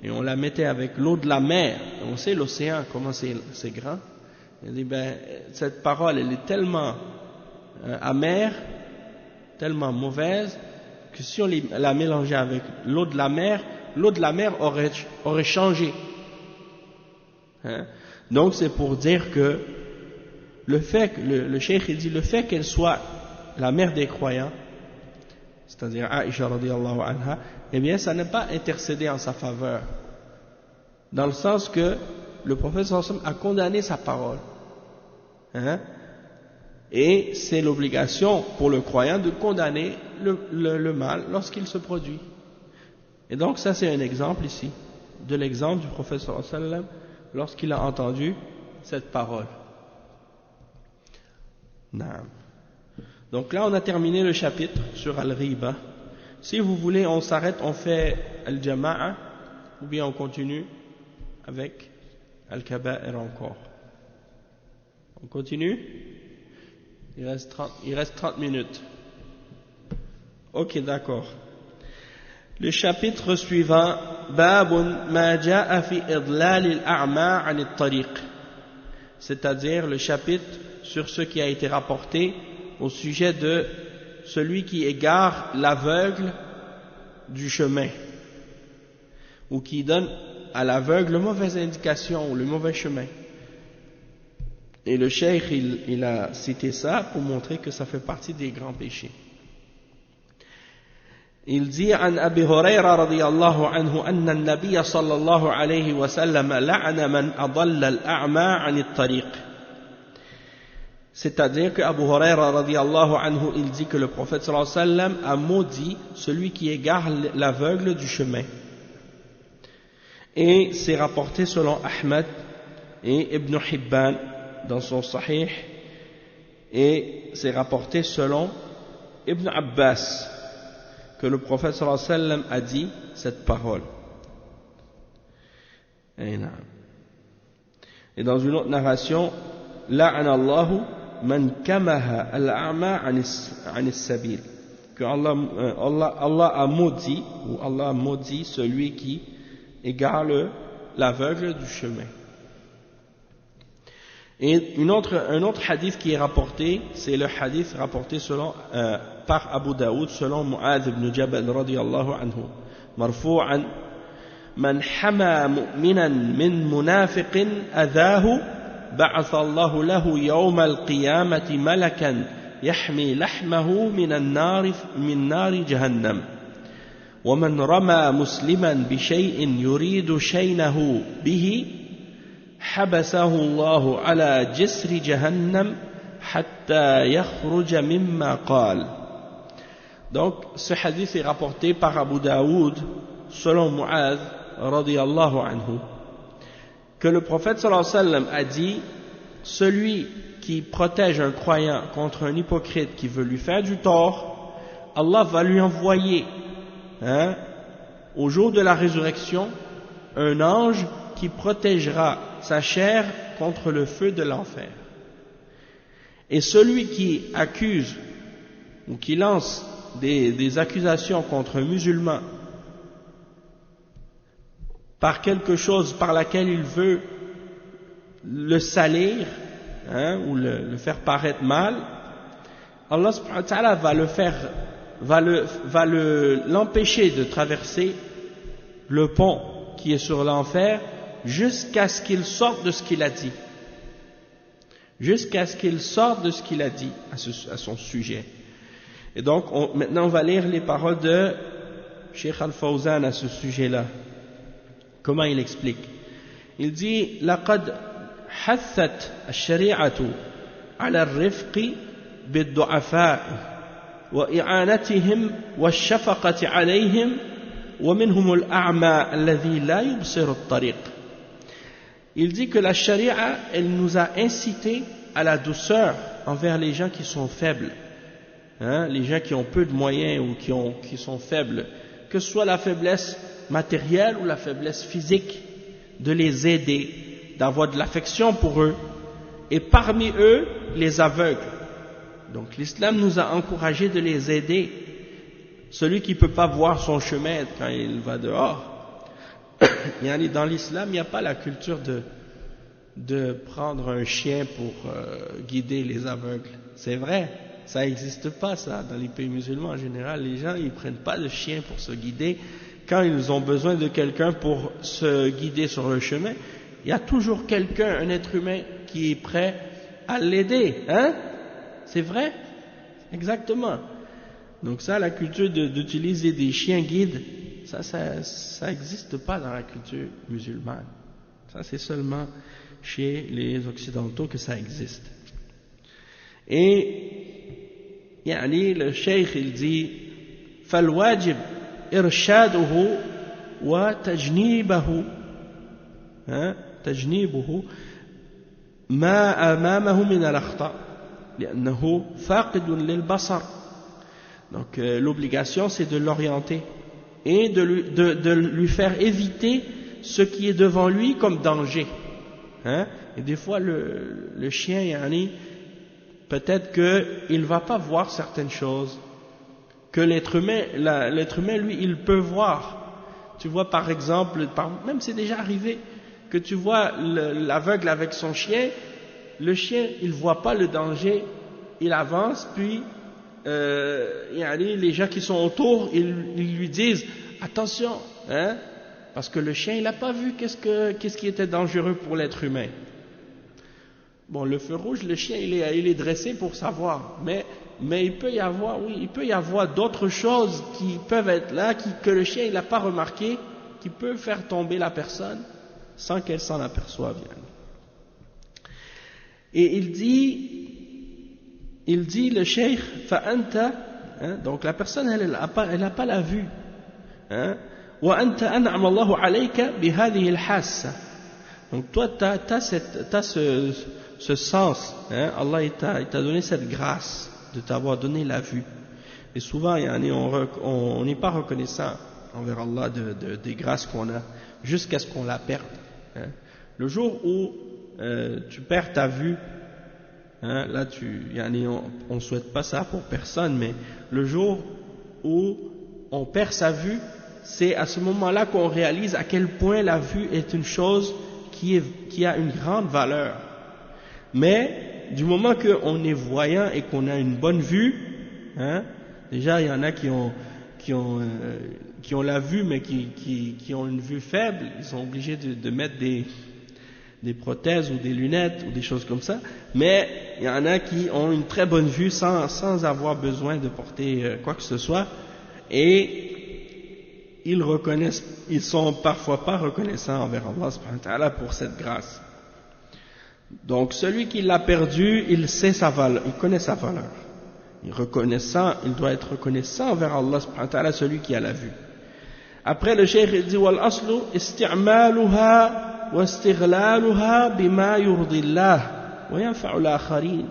et on la mettait avec l'eau de la mer, on sait l'océan, comment c'est grand, il dit, cette parole, elle est tellement amère, tellement mauvaise, que si on la mélangeait avec l'eau de la mer aurait changé. Donc c'est pour dire que le fait que le cheikh il dit, le fait qu'elle soit la mère des croyants, c'est-à-dire Aïcha radiyallahu anha, eh bien ça n'a pas intercédé en sa faveur, dans le sens que le prophète sallallahu alayhi wa sallam a condamné sa parole, et c'est l'obligation pour le croyant de condamner le mal lorsqu'il se produit. Et donc ça c'est un exemple ici, de l'exemple du prophète sallallahu alayhi wa sallam lorsqu'il a entendu cette parole. Naam. Donc là on a terminé le chapitre sur Al-Riba. Si vous voulez on s'arrête, on fait Al-Jama'a, ou bien on continue avec Al-Kaba'ir encore. On continue? Il reste 30 minutes. Ok, d'accord. Le chapitre suivant, Babun ma ja'a fi idlal al-a'ma 'an at-tariq, c'est-à-dire le chapitre sur ce qui a été rapporté au sujet de celui qui égare l'aveugle du chemin, ou qui donne à l'aveugle la mauvaise indication ou le mauvais chemin. Et le cheikh il a cité ça pour montrer que ça fait partie des grands péchés. Il dit عن أبي هريرة رضي الله عنه أن النبي صلى الله عليه وسلم لعن من أضل الأعمى عن الطريق. C'est-à-dire que Abu Huraira radiyallahu anhu, il dit que le prophète sallallahu alayhi wa sallam a maudit celui qui égare l'aveugle du chemin. Et c'est rapporté selon Ahmad et Ibn Hibban dans son Sahih, et c'est rapporté selon Ibn Abbas que le prophète sallallahu alayhi wa sallam a dit cette parole. Et dans une autre narration, la'ana Allahu man kamaha al-a'ma 'an as-sabil, que Allah a maudit, ou Allah a maudit celui qui égare l'aveugle du chemin. Et un autre hadith qui est rapporté, c'est le hadith rapporté par Abu Daoud selon Mu'adh ibn Jabal radiyallahu anhu, marfu'an man hama mu'minan min munafiqin adhahu ba'atha Allahu lahu yawm al-qiyamati malakan yahmi lahmahu min nari jahannam wa man rama musliman bi shay'in yuridu shaynahu bihi حبسه الله على جسر جهنم حتى يخرج مما قال. Donc ce hadith est rapporté par Abu Daoud selon Mu'adh radiyallahu anhu, que le prophète sallallahu alayhi wa sallam a dit, celui qui protège un croyant contre un hypocrite qui veut lui faire du tort, Allah va lui envoyer au jour de la résurrection un ange qui protégera sa chair contre le feu de l'enfer. Et celui qui accuse ou qui lance des accusations contre un musulman par quelque chose par laquelle il veut le salir, ou le faire paraître mal, Allah subhanahu wa ta'ala va l'empêcher de traverser le pont qui est sur l'enfer jusqu'à ce qu'il sorte de ce qu'il a dit. Jusqu'à ce qu'il sorte de ce qu'il a dit à son sujet. Et donc, maintenant on va lire les paroles de Cheikh Al-Fawzan à ce sujet-là. Comment il explique? Il dit لقد حثت الشريعة على الرفق بالضعفاء وإعانتهم والشفقة عليهم ومنهم الأعمى الذي لا يبصر الطريق. Il dit que la charia, elle nous a incité à la douceur envers les gens qui sont faibles, les gens qui ont peu de moyens ou qui sont faibles, que ce soit la faiblesse matérielle ou la faiblesse physique, de les aider, d'avoir de l'affection pour eux, et parmi eux, les aveugles. Donc l'islam nous a encouragé de les aider. Celui qui ne peut pas voir son chemin quand il va dehors, dans l'islam, il n'y a pas la culture de prendre un chien pour guider les aveugles. C'est vrai, ça n'existe pas ça dans les pays musulmans en général. Les gens, ils ne prennent pas de chien pour se guider. Quand ils ont besoin de quelqu'un pour se guider sur le chemin, il y a toujours quelqu'un, un être humain qui est prêt à l'aider. C'est vrai? Exactement. Donc ça, la culture d'utiliser des chiens guides, ça n'existe pas dans la culture musulmane. Ça, c'est seulement chez les Occidentaux que ça existe. Et le cheikh, il dit فالواجب إرشاده وتجنيبه تجنيبه ما أمامه من الأخطاء لأنه فاقد للبصر. Donc l'obligation, c'est de l'orienter et de lui faire éviter ce qui est devant lui comme danger. Et des fois le chien, peut-être qu'il ne va pas voir certaines choses que l'être humain, lui, il peut voir. Tu vois, par exemple, même c'est déjà arrivé que tu vois l'aveugle avec son chien, le chien, il ne voit pas le danger, il avance, puis les gens qui sont autour, ils lui disent attention, parce que le chien, il n'a pas vu qu'est-ce qui était dangereux pour l'être humain. Bon, le feu rouge, le chien, il est dressé pour savoir, mais il peut y avoir d'autres choses qui peuvent être là, que le chien, il n'a pas remarqué, qui peuvent faire tomber la personne sans qu'elle s'en aperçoive. Et il dit le cheikh, fa'anta, donc la personne, elle n'a pas la vue. Wa anta an'ama Allahu alayka bihadhihi al-hassa. Donc toi, t'as ce sens, Allah il t'a donné cette grâce de t'avoir donné la vue. Et souvent, on n'est pas reconnaissant envers Allah des grâces qu'on a, jusqu'à ce qu'on la perde. Le jour où tu perds ta vue, là on ne souhaite pas ça pour personne, mais le jour où on perd sa vue, c'est à ce moment-là qu'on réalise à quel point la vue est une chose qui a une grande valeur. Mais du moment qu'on est voyant et qu'on a une bonne vue, déjà il y en a qui ont la vue mais qui ont une vue faible, ils sont obligés de mettre des prothèses ou des lunettes ou des choses comme ça, mais il y en a qui ont une très bonne vue sans avoir besoin de porter quoi que ce soit, et ils sont parfois pas reconnaissants envers Allah subhanahu wa ta'ala pour cette grâce. Donc celui qui l'a perdu, il sait sa valeur, il connaît sa valeur. Il doit être reconnaissant envers Allah subhanahu wa ta'ala, celui qui a la vue. Après le cheikh il dit wal aslu isti'maluha wa istighlaluha bima yurdi Allah wa yanfa'u al-akharin.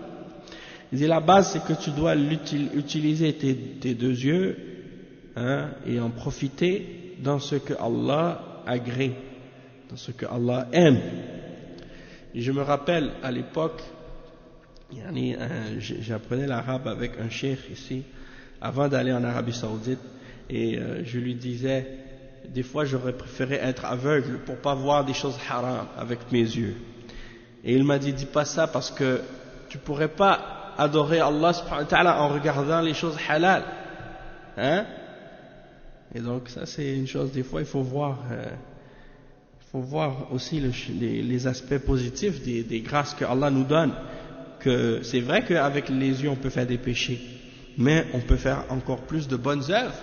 Il dit la base, c'est que tu dois utiliser tes deux yeux, et en profiter dans ce que Allah agrée, dans ce que Allah aime. Et je me rappelle à l'époque, j'apprenais l'arabe avec un cheikh ici, avant d'aller en Arabie Saoudite, et je lui disais, des fois j'aurais préféré être aveugle pour pas voir des choses haram avec mes yeux. Et il m'a dit, dis pas ça parce que tu pourrais pas adorer Allah subhanahu wa ta'ala en regardant les choses halal. Et donc ça c'est une chose, des fois il faut voir aussi les aspects positifs des grâces que Allah nous donne. Que c'est vrai qu'avec les yeux on peut faire des péchés, mais on peut faire encore plus de bonnes œuvres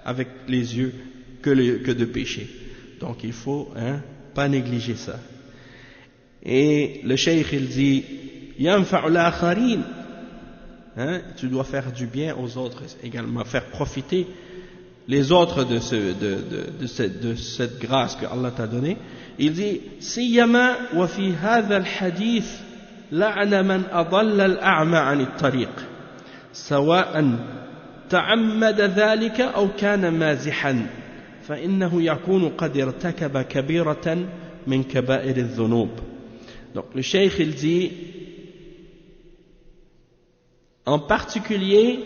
avec les yeux que de pécher. Donc il faut pas négliger ça. Et le cheikh il dit yanfa'u l'akharin, tu dois faire du bien aux autres également, faire profiter les autres de cette grâce que Allah t'a donnée. Il dit siyama wa fi hadha al-hadith la'ana man adalla al-a'ma 'an at-tariq sawa'an ta'ammada dhalika aw kana mazihan fa innahu yakunu qad irtakaba kabiratan min kaba'ir adh-dhunub. Donc le cheikh il dit en particulier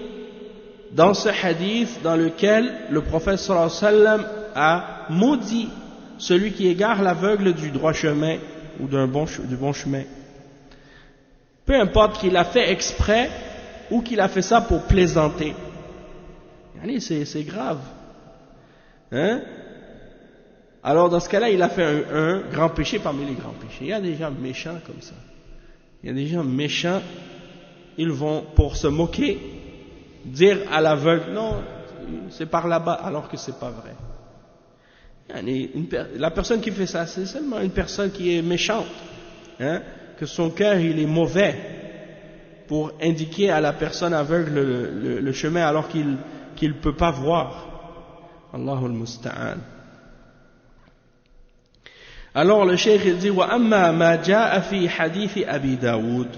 dans ce hadith dans lequel le prophète sallallahu alayhi wa sallam a maudit celui qui égare l'aveugle du droit chemin ou du bon chemin. Peu importe qu'il a fait exprès ou qu'il a fait ça pour plaisanter. Allez, c'est grave. Alors dans ce cas-là, il a fait un grand péché parmi les grands péchés. Il y a des gens méchants comme ça. Il y a des gens méchants, ils vont, pour se moquer, dire à l'aveugle, non, c'est par là-bas, alors que c'est pas vrai. La personne qui fait ça, c'est seulement une personne qui est méchante, que son cœur il est mauvais pour indiquer à la personne aveugle le chemin alors qu'il ne peut pas voir. Allahul Musta'an. Alors le cheikh il dit وَأَمَّا مَا جَاءَ فِي حَدِيثِ أَبِي دَاوُدْ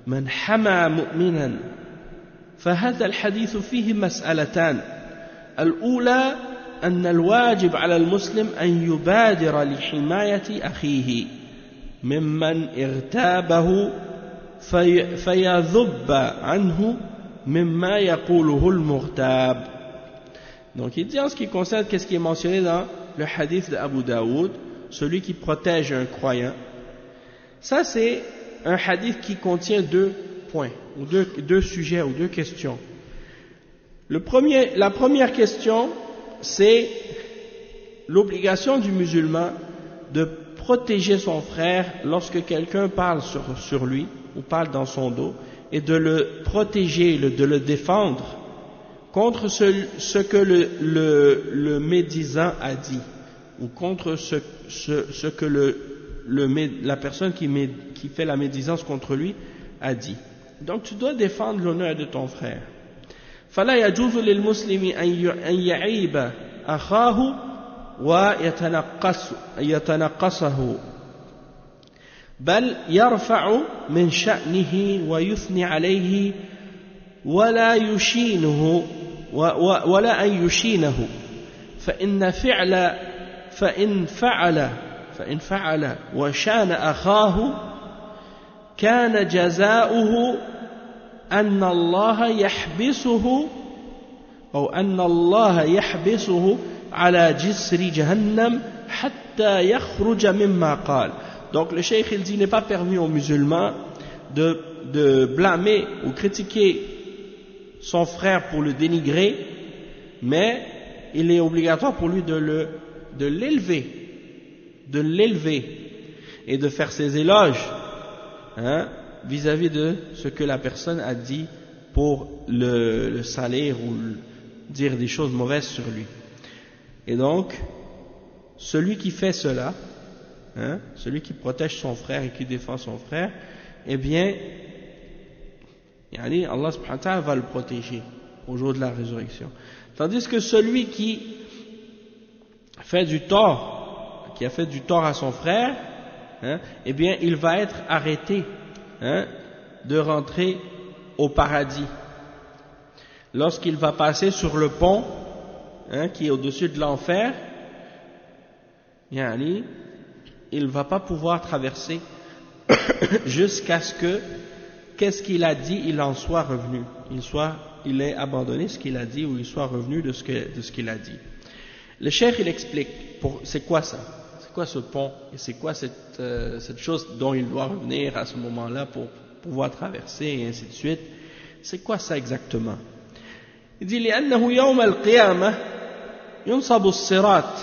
مَنْ حَمَى مُؤْمِنًا فهذا الحديث فيه مسألتان الأولى أن الواجب على المسلم أن يبادر لحماية أخيه ممن اغتابه فيذب عنه مما يقوله المغتاب. Donc il dit en ce qui concerne qu'est-ce qui est mentionné dans le hadith de Abu Daoud, celui qui protège un croyant. Ça c'est un hadith qui contient deux points, ou deux sujets, ou deux questions. La première question, c'est l'obligation du musulman de protéger son frère lorsque quelqu'un parle sur lui, ou parle dans son dos, et de le protéger, de le défendre contre ce que le médisant a dit, ou contre ce que la personne qui fait la médisance contre lui a dit. Donc tu dois défendre l'honneur de ton frère. فلا يجوز للمسلم أن يعيب أخاه ويتنقصه بل يرفع من شأنه ويثني عليه ولا يشينه ولا أن يشينه فإن فعل وشان أخاه كان جزاؤه أن الله يحبسه على جسر جهنم حتى يخرج مما قال. Donc le cheikh il dit, il n'est pas permis aux musulmans de blâmer ou critiquer son frère pour le dénigrer, mais il est obligatoire pour lui de l'élever et de faire ses éloges vis-à-vis de ce que la personne a dit pour le salir ou dire des choses mauvaises sur lui. Et donc celui qui fait cela, celui qui protège son frère et qui défend son frère, eh bien Allah subhanahu wa ta'ala va le protéger au jour de la résurrection. Tandis que celui qui a fait du tort à son frère, eh bien il va être arrêté de rentrer au paradis. Lorsqu'il va passer sur le pont qui est au-dessus de l'enfer, il ne va pas pouvoir traverser jusqu'à ce que qu'est-ce qu'il a dit, il en soit revenu, il ait abandonné ce qu'il a dit ou il soit revenu de ce qu'il a dit. Le cheikh il explique c'est quoi ça, c'est quoi ce pont et c'est quoi cette chose dont il doit revenir à ce moment-là pour pouvoir traverser et ainsi de suite. C'est quoi ça exactement? Il dit لأنه يوم القيامة ينصب الصراط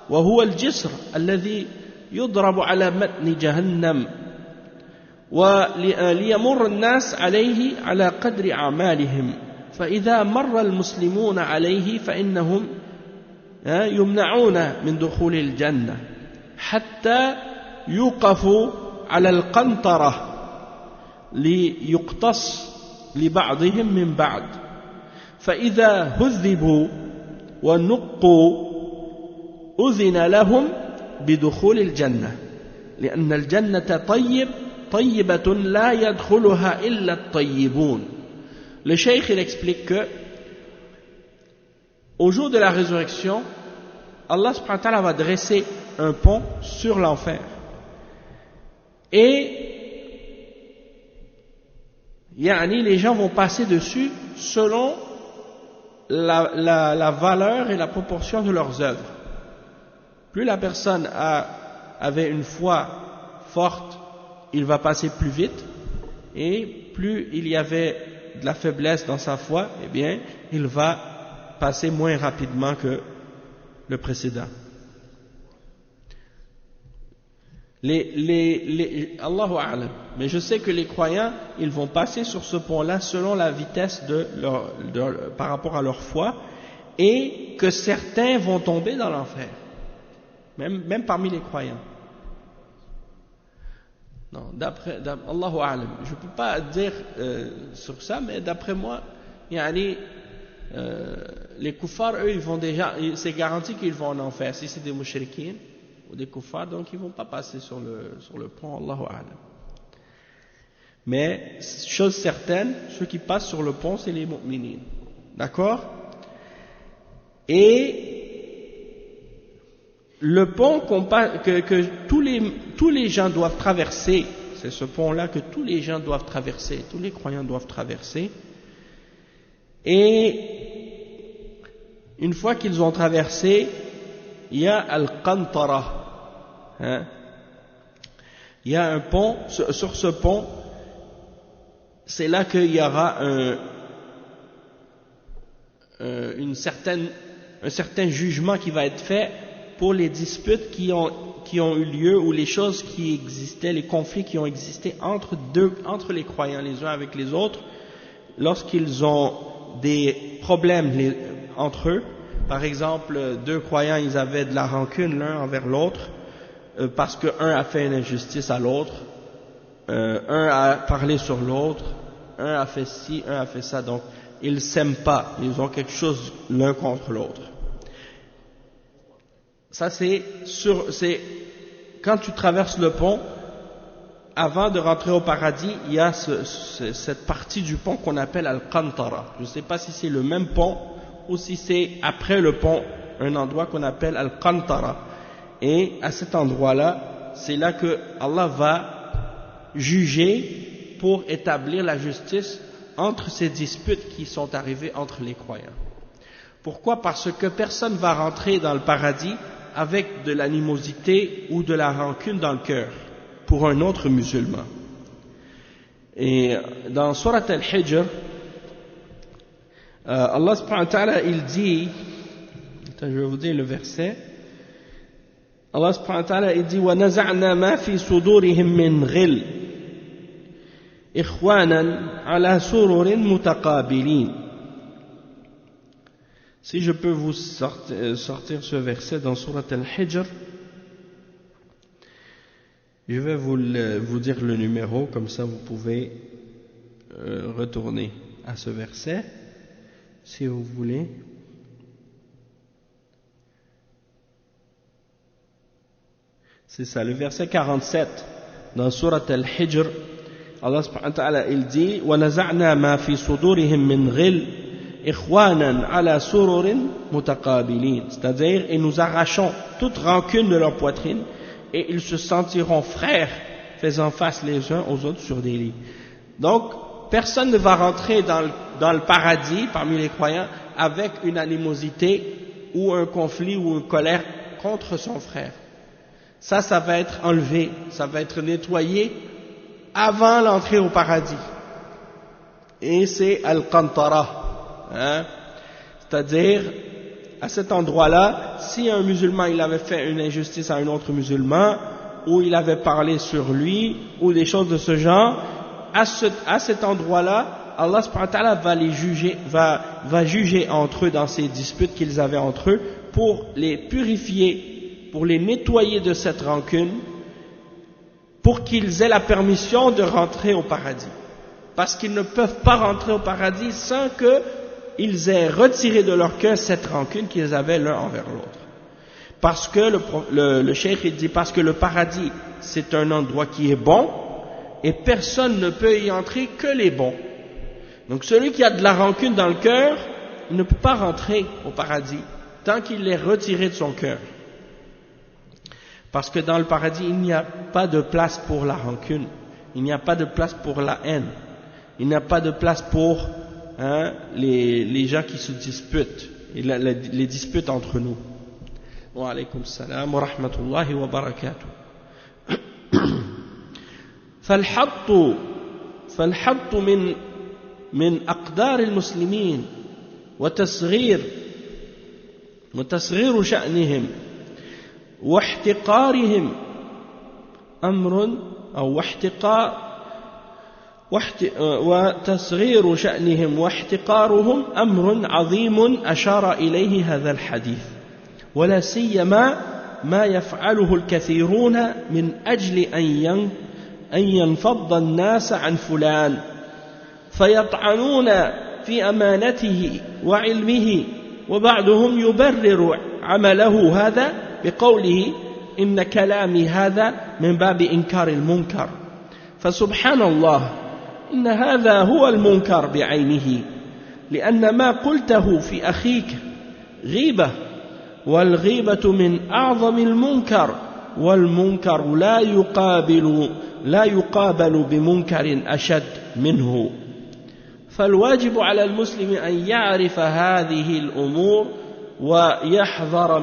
وهو الجسر الذي يضرب على متن جهنم وليمر الناس عليه على قدر أعمالهم فإذا مر المسلمون عليه فإنهم يمنعون من دخول الجنة حتى يوقفوا على القنطرة ليقتص لبعضهم من بعض فإذا هذبوا ونقوا أذن لهم بدخول الجنة لأن الجنة طيبة لا يدخلها إلا الطيبون. Le cheikh il explique que au jour de la résurrection, Allah subhanahu wa ta'ala va dresser un pont sur l'enfer et les gens vont passer dessus selon la valeur et la proportion de leurs œuvres. Plus la personne avait une foi forte, il va passer plus vite, et plus il y avait de la faiblesse dans sa foi, eh bien, il va passer moins rapidement que le précédent. Allahu A'lam. Mais je sais que les croyants, ils vont passer sur ce pont-là selon la vitesse par rapport à leur foi, et que certains vont tomber dans l'enfer, même parmi les croyants. Non, d'après Allahu A'lam. Je ne peux pas dire sur ça, mais d'après moi, les kuffars, eux, ils vont déjà, c'est garanti qu'ils vont en enfer. Si c'est des mushrikines ou des kuffars, donc ils ne vont pas passer sur le pont, Allahu A'lam. Mais, chose certaine, ceux qui passent sur le pont, c'est les mu'minines. D'accord? Et le pont que tous les gens doivent traverser, c'est ce pont-là que tous les gens doivent traverser, tous les croyants doivent traverser. Et une fois qu'ils ont traversé, il y a Al-Qantara. Il y a un pont, sur ce pont, c'est là qu'il y aura un certain jugement qui va être fait pour les disputes qui ont eu lieu, ou les choses qui existaient, les conflits qui ont existé entre les croyants les uns avec les autres, lorsqu'ils ont des problèmes entre eux. Par exemple, deux croyants, ils avaient de la rancune l'un envers l'autre, parce qu'un a fait une injustice à l'autre, un a parlé sur l'autre, un a fait ci, un a fait ça, donc ils ne s'aiment pas, ils ont quelque chose l'un contre l'autre. Ça c'est quand tu traverses le pont, avant de rentrer au paradis, il y a cette partie du pont qu'on appelle Al-Qantara. Je ne sais pas si c'est le même pont ou si c'est après le pont, un endroit qu'on appelle Al-Qantara. Et à cet endroit-là, c'est là que Allah va juger pour établir la justice entre ces disputes qui sont arrivées entre les croyants. Pourquoi? Parce que personne ne va rentrer dans le paradis avec de l'animosité ou de la rancune dans le cœur pour un autre musulman. Et dans Surat Al-Hijr, Allah subhanahu wa ta'ala, il dit, je vais vous dire le verset, Allah subhanahu wa ta'ala, il dit وَنَزَعْنَا مَا فِي صُدُورِهِم مِّنْ غِلٍّ إِخْوَانًا عَلَى سُرُرٍ مُتَقَابِلِينَ. Si je peux vous sortir ce verset dans Surat Al-Hijr, je vais vous dire le numéro, comme ça vous pouvez retourner à ce verset, si vous voulez. C'est ça, le verset 47, dans Surat Al-Hijr, Allah subhanahu wa ta'ala, il dit وَنَزَعْنَا مَا فِي صُدُورِهِم مِّنْ غِلٍّ إِخْوَانًا عَلَى سُرُرٍ مُتَقَابِلِينَ. C'est-à-dire, et nous arrachons toute rancune de leur poitrine, et ils se sentiront frères, faisant face les uns aux autres sur des lits. Donc, personne ne va rentrer dans le paradis, parmi les croyants, avec une animosité, ou un conflit, ou une colère contre son frère. Ça va être enlevé, ça va être nettoyé avant l'entrée au paradis. Et c'est Al-Qantara. C'est-à-dire, à cet endroit-là, si un musulman il avait fait une injustice à un autre musulman, ou il avait parlé sur lui, ou des choses de ce genre, à cet endroit-là, Allah subhanahu wa ta'ala va juger entre eux dans ces disputes qu'ils avaient entre eux pour les purifier, pour les nettoyer de cette rancune, pour qu'ils aient la permission de rentrer au paradis. Parce qu'ils ne peuvent pas rentrer au paradis sans qu'ils aient retiré de leur cœur cette rancune qu'ils avaient l'un envers l'autre. Parce que le cheikh il dit, parce que le paradis c'est un endroit qui est bon et personne ne peut y entrer que les bons. Donc celui qui a de la rancune dans le cœur, il ne peut pas rentrer au paradis tant qu'il l'est retiré de son cœur. Parce que dans le paradis, il n'y a pas de place pour la rancune, il n'y a pas de place pour la haine, il n'y a pas de place pour les gens qui se disputent, et les disputes entre nous. Wa alaykum salam wa rahmatullahi wa barakatuh. فالحط من أقدار المسلمين وتصغير شأنهم واحتقارهم أمر أو وتصغير شأنهم واحتقارهم أمر عظيم أشار إليه هذا الحديث ولا سيما ما يفعله الكثيرون من أجل أن ينفض الناس عن فلان فيطعنون في أمانته وعلمه وبعضهم يبرر عمله هذا بقوله إن كلامي هذا من باب إنكار المنكر فسبحان الله إن هذا هو المنكر بعينه لأن ما قلته في أخيك غيبة والغيبة من أعظم المنكر والمنكر لا يقابل بمنكر أشد منه فالواجب على المسلم أن يعرف هذه الأمور ويحذر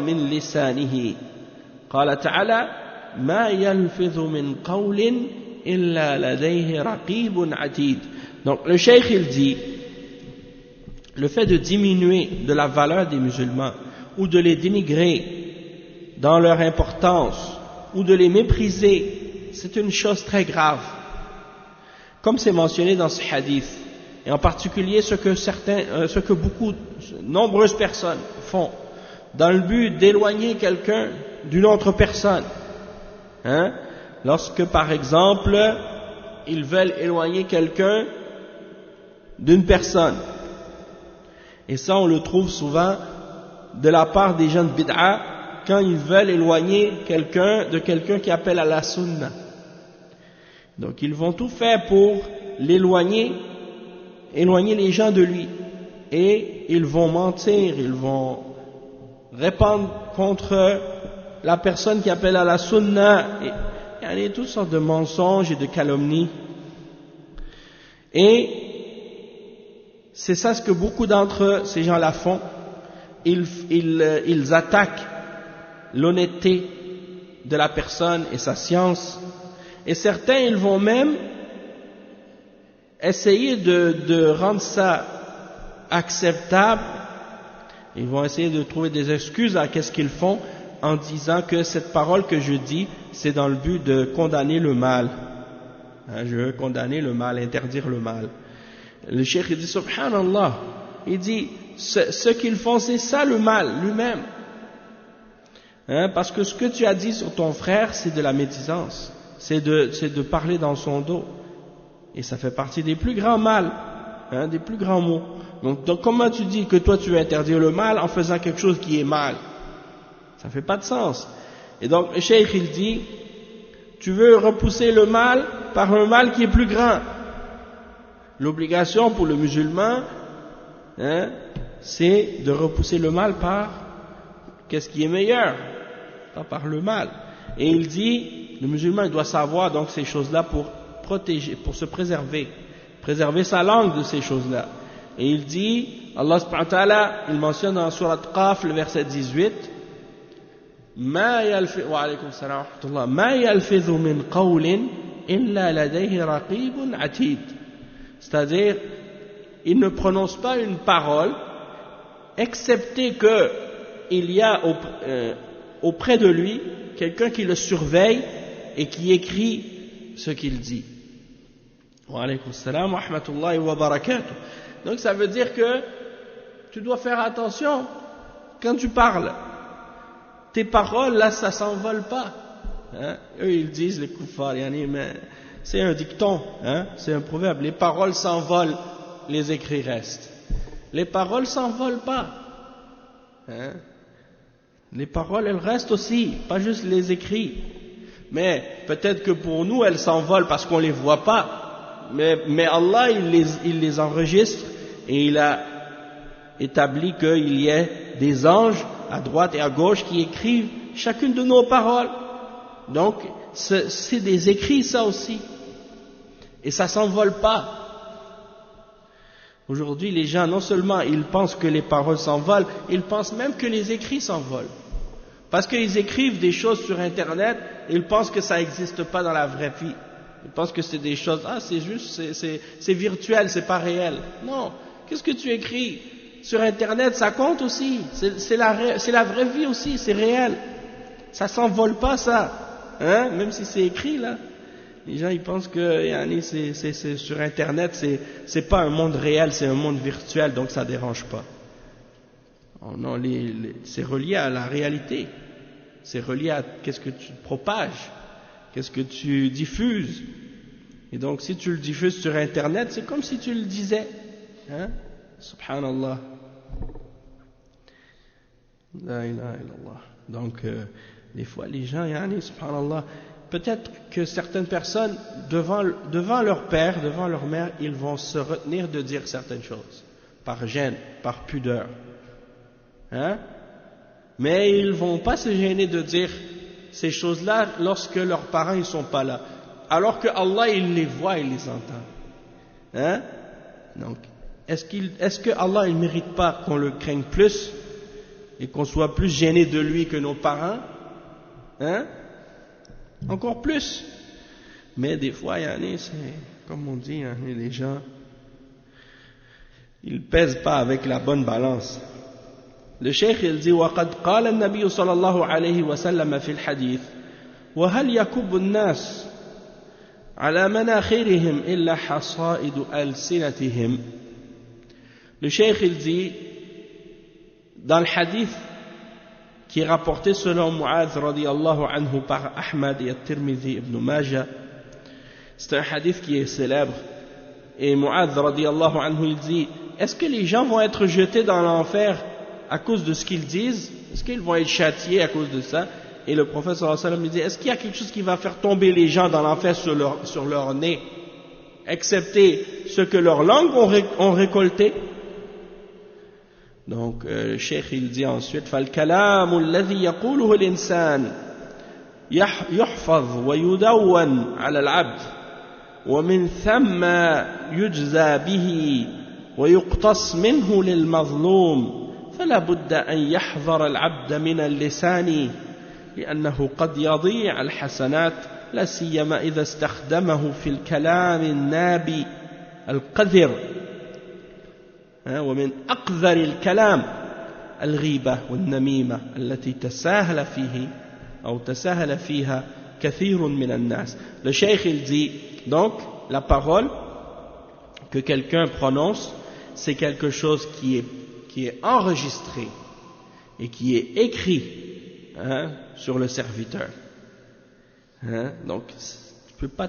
من لسانه قال تعالى ما يلفظ من قول إلا لديه رقيب عتيد. Donc le cheikh il dit le fait de diminuer de la valeur des musulmans ou de les dénigrer dans leur importance ou de les mépriser, c'est une chose très grave. Comme c'est mentionné dans ce hadith, et en particulier ce que nombreuses personnes font, dans le but d'éloigner quelqu'un d'une autre personne. Lorsque par exemple, ils veulent éloigner quelqu'un d'une personne. Et ça on le trouve souvent de la part des gens de bid'a, quand ils veulent éloigner quelqu'un de quelqu'un qui appelle à la sunna. Donc ils vont tout faire pour éloigner les gens de lui. Et ils vont mentir, ils vont répandre contre la personne qui appelle à la sunna. Et il y a toutes sortes de mensonges et de calomnies. Et c'est ça ce que beaucoup d'entre ces gens-là font. Ils attaquent l'honnêteté de la personne et sa science. Et certains, ils vont même essayer de rendre ça acceptable. Ils vont essayer de trouver des excuses à qu'est-ce qu'ils font en disant que cette parole que je dis, c'est dans le but de condamner le mal. Je veux condamner le mal, interdire le mal. Le cheikh dit subhanallah, il dit ce qu'ils font c'est ça le mal lui-même. Parce que ce que tu as dit sur ton frère c'est de la médisance, c'est de parler dans son dos. Et ça fait partie des plus grands mal, des plus grands maux. Donc comment tu dis que toi tu veux interdire le mal en faisant quelque chose qui est mal? Ça fait pas de sens. Et donc le cheikh il dit tu veux repousser le mal par un mal qui est plus grand. L'obligation pour le musulman, c'est de repousser le mal par qu'est-ce qui est meilleur, pas par le mal. Et il dit, le musulman il doit savoir donc ces choses-là pour protéger, pour se préserver sa langue de ces choses-là. Et il dit, Allah subhanahu wa ta'ala, il mentionne dans la sourate Qaf, le verset 18, ما يلفظ من قول إلا لديه رقيب عتيد. C'est-à-dire, il ne prononce pas une parole, excepté que il y a auprès de lui quelqu'un qui le surveille et qui écrit ce qu'il dit. Wa alaykum salam wa rahmatullahi wa barakatuh. Donc ça veut dire que tu dois faire attention quand tu parles. Tes paroles, là, ça s'envole pas. Hein? Eux, ils disent, les kuffars, mais c'est un dicton, hein? C'est un proverbe. Les paroles s'envolent, les écrits restent. Les paroles s'envolent pas. Hein? Les paroles, elles restent aussi, pas juste les écrits. Mais peut-être que pour nous, elles s'envolent parce qu'on les voit pas. Mais Allah, il les enregistre et il a établi qu'il y ait des anges à droite et à gauche qui écrivent chacune de nos paroles. Donc, c'est des écrits, ça aussi. Et ça s'envole pas. Aujourd'hui, les gens, non seulement ils pensent que les paroles s'envolent, ils pensent même que les écrits s'envolent. Parce qu'ils écrivent des choses sur Internet, ils pensent que ça n'existe pas dans la vraie vie. Ils pensent que c'est des choses, c'est juste, c'est virtuel, c'est pas réel. Non. Qu'est-ce que tu écris sur Internet, ça compte aussi. C'est la vraie vie aussi, c'est réel. Ça s'envole pas, ça. Hein? Même si c'est écrit, là. Les gens, ils pensent que c'est sur Internet, c'est pas un monde réel, c'est un monde virtuel, donc ça dérange pas. Oh non, c'est relié à la réalité. C'est relié à qu'est-ce que tu propages, qu'est-ce que tu diffuses. Et donc, si tu le diffuses sur Internet, c'est comme si tu le disais. Hein? Subhanallah. La ilaha illallah. Donc, des fois, les gens, subhanallah, peut-être que certaines personnes, devant leur père, devant leur mère, ils vont se retenir de dire certaines choses, par gêne, par pudeur. Hein? Mais ils ne vont pas se gêner de dire ces choses-là lorsque leurs parents ne sont pas là. Alors que Allah, il les voit, il les entend. Hein? Donc, est-ce que Allah, il ne mérite pas qu'on le craigne plus et qu'on soit plus gêné de lui que nos parents? Hein? Encore plus. Mais des fois, c'est comme on dit, les gens, ils pèsent pas avec la bonne balance. Le cheikh il dit وقد قال النبي صلى الله عليه وسلم في الحديث وهل يكب الناس على مناخرهم إلا حصائد ألسنتهم. Le cheikh il dit dans le hadith qui est rapporté selon Mu'adh radiyallahu anhu par Ahmad et At-Tirmidhi ibn Majah, c'est un hadith qui est célèbre, et Mu'adh radiyallahu anhu il dit, est-ce que les gens vont être jetés dans l'enfer à cause de ce qu'ils disent? Est-ce qu'ils vont être châtiés à cause de ça? Et le prophète sallallahu alayhi wa sallam il dit, est-ce qu'il y a quelque chose qui va faire tomber les gens dans l'enfer sur leur nez, excepté ce que leurs langues ont récolté? Donc, le cheikh il dit ensuite, فَالْكَلَامُ الَّذِي يَقُولُهُ الْإِنسَانِ يحفظ ويدون على العبد ومن ثم يجزى به ويقتص منه للمظلوم فلا بد أن يحذر العبد من اللسان لأنه قد يضيع الحسنات لا سيما إذا استخدمه في الكلام النابي القذر. ومن أقذر الكلام الغيبة والنميمة التي تساهل فيها كثير من الناس. Le cheikh il dit donc la parole que quelqu'un prononce c'est quelque chose qui est enregistré et qui est écrit sur le serviteur. Donc tu peux pas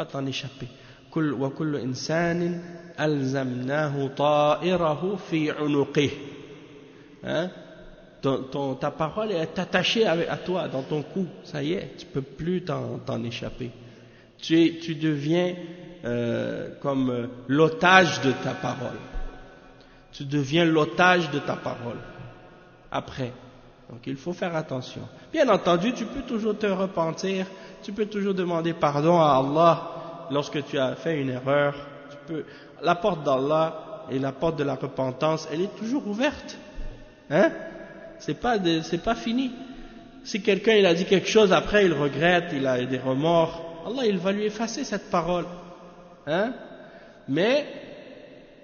t'en échapper. وكل إنسان ألزمناه طائره في عنقه. Ta parole est attachée à toi, dans ton cou. Ça y est, tu peux plus t'en échapper. Tu deviens comme l'otage de ta parole. Tu deviens l'otage de ta parole. Après. Donc il faut faire attention. Bien entendu, tu peux toujours te repentir. Tu peux toujours demander pardon à Allah. Lorsque tu as fait une erreur, la porte d'Allah et la porte de la repentance, elle est toujours ouverte. C'est pas fini. Si quelqu'un il a dit quelque chose, après il regrette, il a des remords, Allah il va lui effacer cette parole. Mais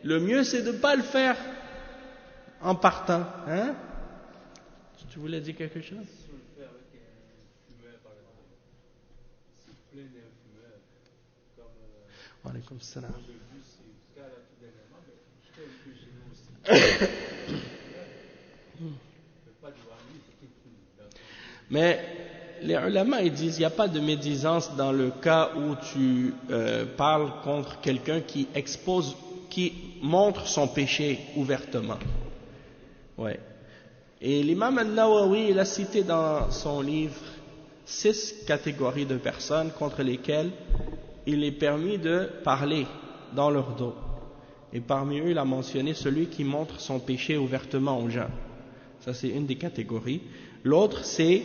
le mieux c'est de ne pas le faire en partant. Tu voulais dire quelque chose? Wa alaykoum salam. Mais les ulama ils disent il n'y a pas de médisance dans le cas où tu parles contre quelqu'un qui montre son péché ouvertement. Ouais. Et l'imam al-Nawawi il a cité dans son livre 6 catégories de personnes contre lesquelles il est permis de parler dans leur dos. Et parmi eux il a mentionné celui qui montre son péché ouvertement aux gens. Ça c'est une des catégories. L'autre c'est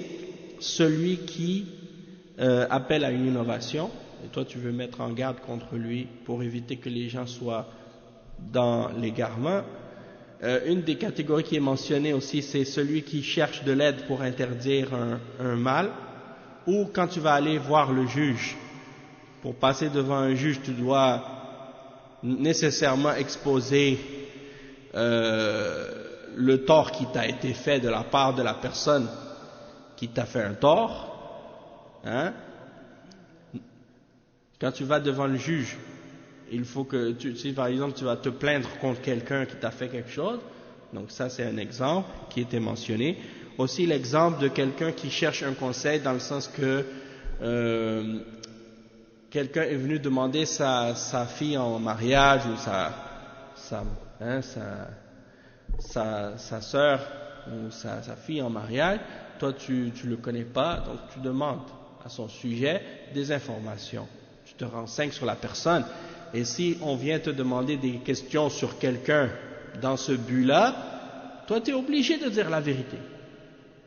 celui qui appelle à une innovation, et toi tu veux mettre en garde contre lui pour éviter que les gens soient dans l'égarement. Une des catégories qui est mentionnée aussi, c'est celui qui cherche de l'aide pour interdire un mal, ou quand tu vas aller voir le juge. Pour passer devant un juge, tu dois nécessairement exposer le tort qui t'a été fait de la part de la personne qui t'a fait un tort, hein? Quand tu vas devant le juge, il faut que si par exemple tu vas te plaindre contre quelqu'un qui t'a fait quelque chose, donc ça c'est un exemple qui était mentionné. Aussi l'exemple de quelqu'un qui cherche un conseil dans le sens que quelqu'un est venu demander sa fille en mariage ou sa sœur ou sa fille en mariage. Toi tu le connais pas, donc tu demandes à son sujet des informations, tu te renseignes sur la personne, et si on vient te demander des questions sur quelqu'un dans ce but-là, toi tu es obligé de dire la vérité.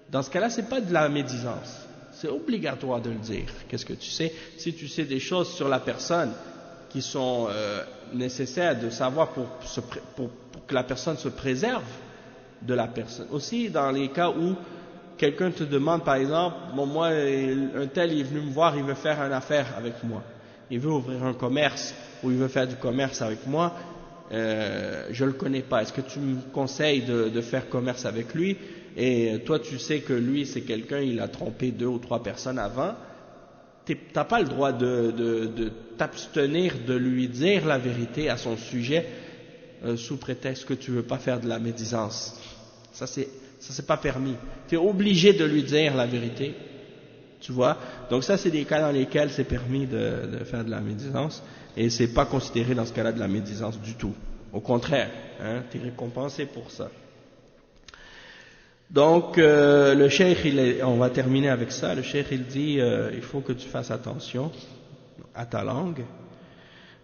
Dans ce cas-là, c'est pas de la médisance, c'est obligatoire de le dire. Qu'est-ce que tu sais? Si tu sais des choses sur la personne qui sont nécessaires de savoir pour que la personne se préserve de la personne. Aussi dans les cas où quelqu'un te demande par exemple, bon moi un tel il est venu me voir, il veut faire une affaire avec moi, il veut ouvrir un commerce ou il veut faire du commerce avec moi, je le connais pas, est-ce que tu me conseilles de faire commerce avec lui? Et toi tu sais que lui c'est quelqu'un, il a trompé 2 ou 3 personnes avant, t'as pas le droit de t'abstenir de lui dire la vérité à son sujet sous prétexte que tu veux pas faire de la médisance. Ça c'est pas permis. Tu es obligé de lui dire la vérité. Tu vois? Donc ça c'est des cas dans lesquels c'est permis de faire de la médisance, et c'est pas considéré dans ce cas-là de la médisance du tout. Au contraire, hein, tu es récompensé pour ça. Donc le cheikh, on va terminer avec ça. Le cheikh il dit il faut que tu fasses attention à ta langue,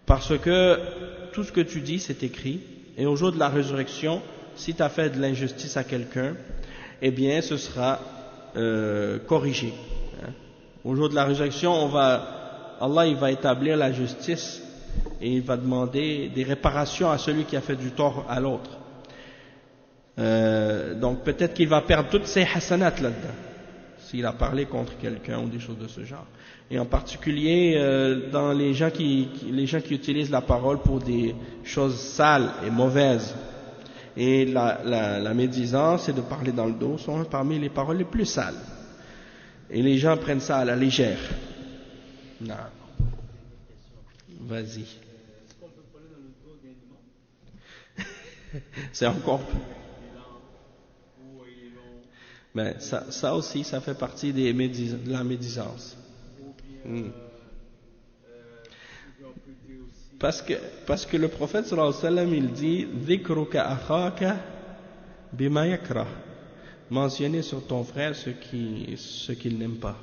parce que tout ce que tu dis c'est écrit, et au jour de la résurrection, si tu as fait de l'injustice à quelqu'un, eh bien ce sera corrigé. Hein. Au jour de la résurrection, Allah il va établir la justice et il va demander des réparations à celui qui a fait du tort à l'autre. Donc peut-être qu'il va perdre toutes ses hasanat là-dedans, s'il a parlé contre quelqu'un ou des choses de ce genre. Et en particulier dans les gens qui utilisent la parole pour des choses sales et mauvaises. Et la médisance et de parler dans le dos sont parmi les paroles les plus sales. Et les gens prennent ça à la légère. Non. Vas-y. Est-ce qu'on peut parler dans le dos d'un imam? C'est encore. Mais ça aussi, ça fait partie de la médisance. Parce que le prophète sallallahu alayhi wa sallam il dit dhikruka akhaka bima yakrah, mentionner sur ton frère ce qu'il n'aime pas.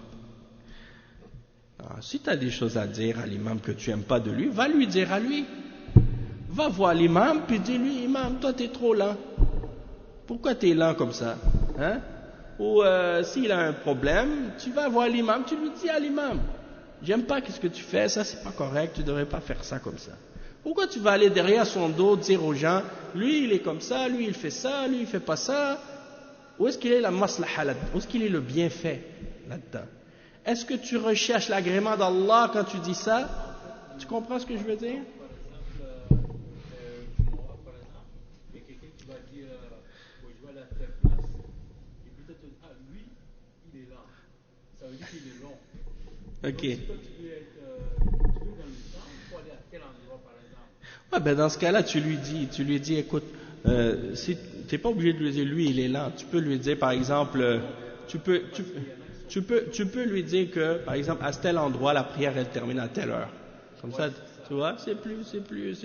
Alors, si tu as des choses à dire à l'imam que tu n'aimes pas de lui, va lui dire à lui. Va voir l'imam puis dis-lui, imam, toi tu es trop lent, pourquoi tu es lent comme ça, hein? Ou s'il a un problème, tu vas voir l'imam, tu lui dis à l'imam, j'aime pas ce que tu fais, ça c'est pas correct, tu devrais pas faire ça comme ça. Pourquoi tu vas aller derrière son dos dire aux gens, lui il est comme ça, lui il fait ça, lui il fait pas ça? Où est-ce qu'il est la maslaha là-dedans? Où est-ce qu'il est le bienfait là-dedans? Est-ce que tu recherches l'agrément d'Allah quand tu dis ça? Tu comprends ce que je veux dire? par exemple, il y a quelqu'un qui va dire, je vais aller à telle place, et puis toi tu dis, ah lui, il est là. Ça veut dire qu'il est long. Ok. Donc, si toi tu veux dans le temps, quel endroit, par exemple? Ouais, ben dans ce cas-là, tu lui dis, écoute, si t'es pas obligé de lui dire, lui, il est là. Tu peux lui dire, par exemple, tu peux lui dire que, par exemple, à tel endroit, la prière, elle termine à telle heure. Comme ça, tu vois, c'est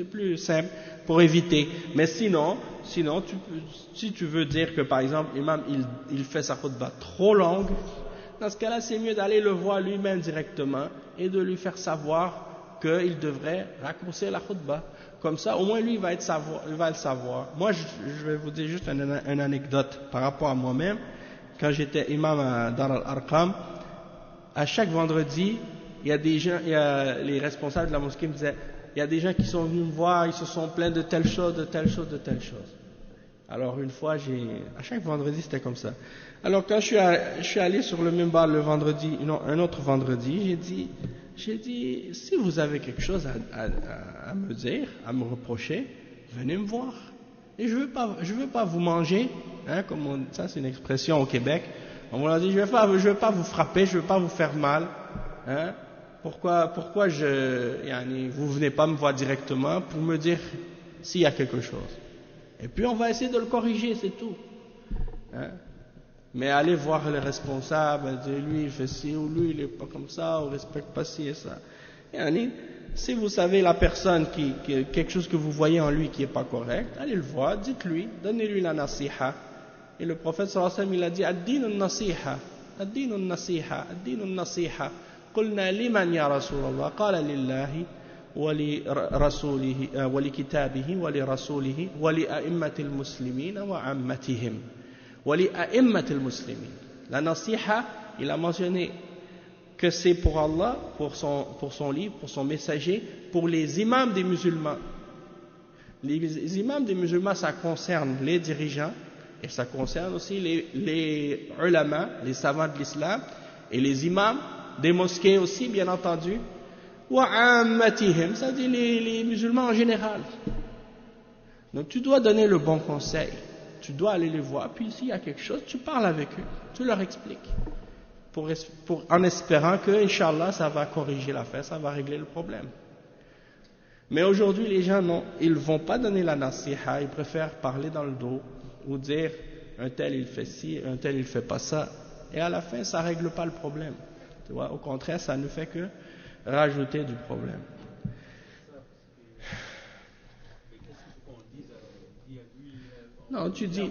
plus simple pour éviter. Mais sinon, si tu veux dire que, par exemple, l'imam, il fait sa khutbah trop longue, dans ce cas-là, c'est mieux d'aller le voir lui-même directement et de lui faire savoir qu'il devrait raccourcir la khutbah. Comme ça, au moins lui, il va le savoir. Moi, je vais vous dire juste une anecdote par rapport à moi-même. Quand j'étais imam à Dar al-Arqam, à chaque vendredi, il y a des gens, les responsables de la mosquée me disaient, il y a des gens qui sont venus me voir, ils se sont plaints de telle chose, de telle chose, de telle chose. Alors une fois, à chaque vendredi, c'était comme ça. Alors quand je suis allé sur le minbar le vendredi, un autre vendredi, j'ai dit, si vous avez quelque chose à me dire, à me reprocher, venez me voir. Et je veux pas vous manger, hein, ça c'est une expression au Québec. On m'a dit, je veux pas vous frapper, je veux pas vous faire mal, hein. Pourquoi vous venez pas me voir directement pour me dire s'il y a quelque chose. Et puis on va essayer de le corriger, c'est tout. Hein? Mais aller voir le responsable, dire lui il fait ci, ou lui il est pas comme ça, ou respecte pas ci et ça. Si vous savez la personne quelque chose que vous voyez en lui qui est pas correct, allez le voir, dites-lui, donnez-lui la nasiha. Et le prophète sallallahu alayhi wa sallam il a dit ad-din an-nasiha, ad-din an-nasiha, ad-din an-nasiha. قلنا لمن يا رسول الله قال لله ولرسوله ولكتابه ولرسوله ولأئمة المسلمين وعامتهم ولأئمة المسلمين. La nasiha, il a mentionné que c'est pour Allah, pour son livre, pour son messager, pour les imams des musulmans. Les imams des musulmans, ça concerne les dirigeants et ça concerne aussi les ulama, les savants de l'islam, et les imams des mosquées aussi, bien entendu, wa ammatihim, c'est-à-dire les musulmans en général. Donc tu dois donner le bon conseil, tu dois aller les voir, puis s'il y a quelque chose, tu parles avec eux, tu leur expliques, en espérant que, Inch'Allah, ça va corriger l'affaire, ça va régler le problème. Mais aujourd'hui, les gens, non, ils ne vont pas donner la nasiha, ils préfèrent parler dans le dos, ou dire, un tel il fait ci, un tel il fait pas ça, et à la fin, ça ne règle pas le problème. Tu vois, au contraire, ça ne fait que rajouter du problème. Non, tu dis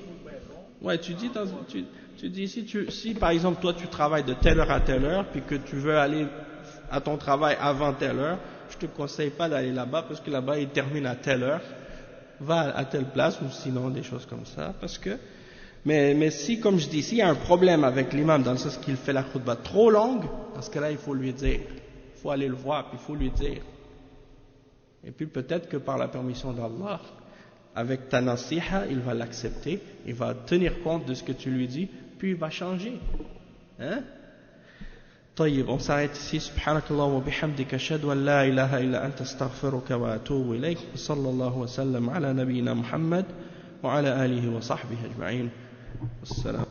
si par exemple toi tu travailles de telle heure à telle heure, puis que tu veux aller à ton travail avant telle heure, je te conseille pas d'aller là-bas parce que là-bas il termine à telle heure. Va à telle place ou sinon des choses comme ça, parce que mais si, comme je dis, s'il y a un problème avec l'imam dans le sens qu'il fait la khutbah trop longue, dans ce cas-là, il faut lui dire, il faut aller le voir, puis il faut lui dire. Et puis peut-être que par la permission d'Allah, avec ta nasiha, il va l'accepter, il va tenir compte de ce que tu lui dis, puis il va changer. Hein? طيب, on s'arrête ici. سبحانك اللهم وبحمدك أشهد أن لا إله إلا أنت استغفرك وأتوب إليك وصلى الله وسلم على نبينا محمد وعلى آله وصحبه أجمعين. والسلام.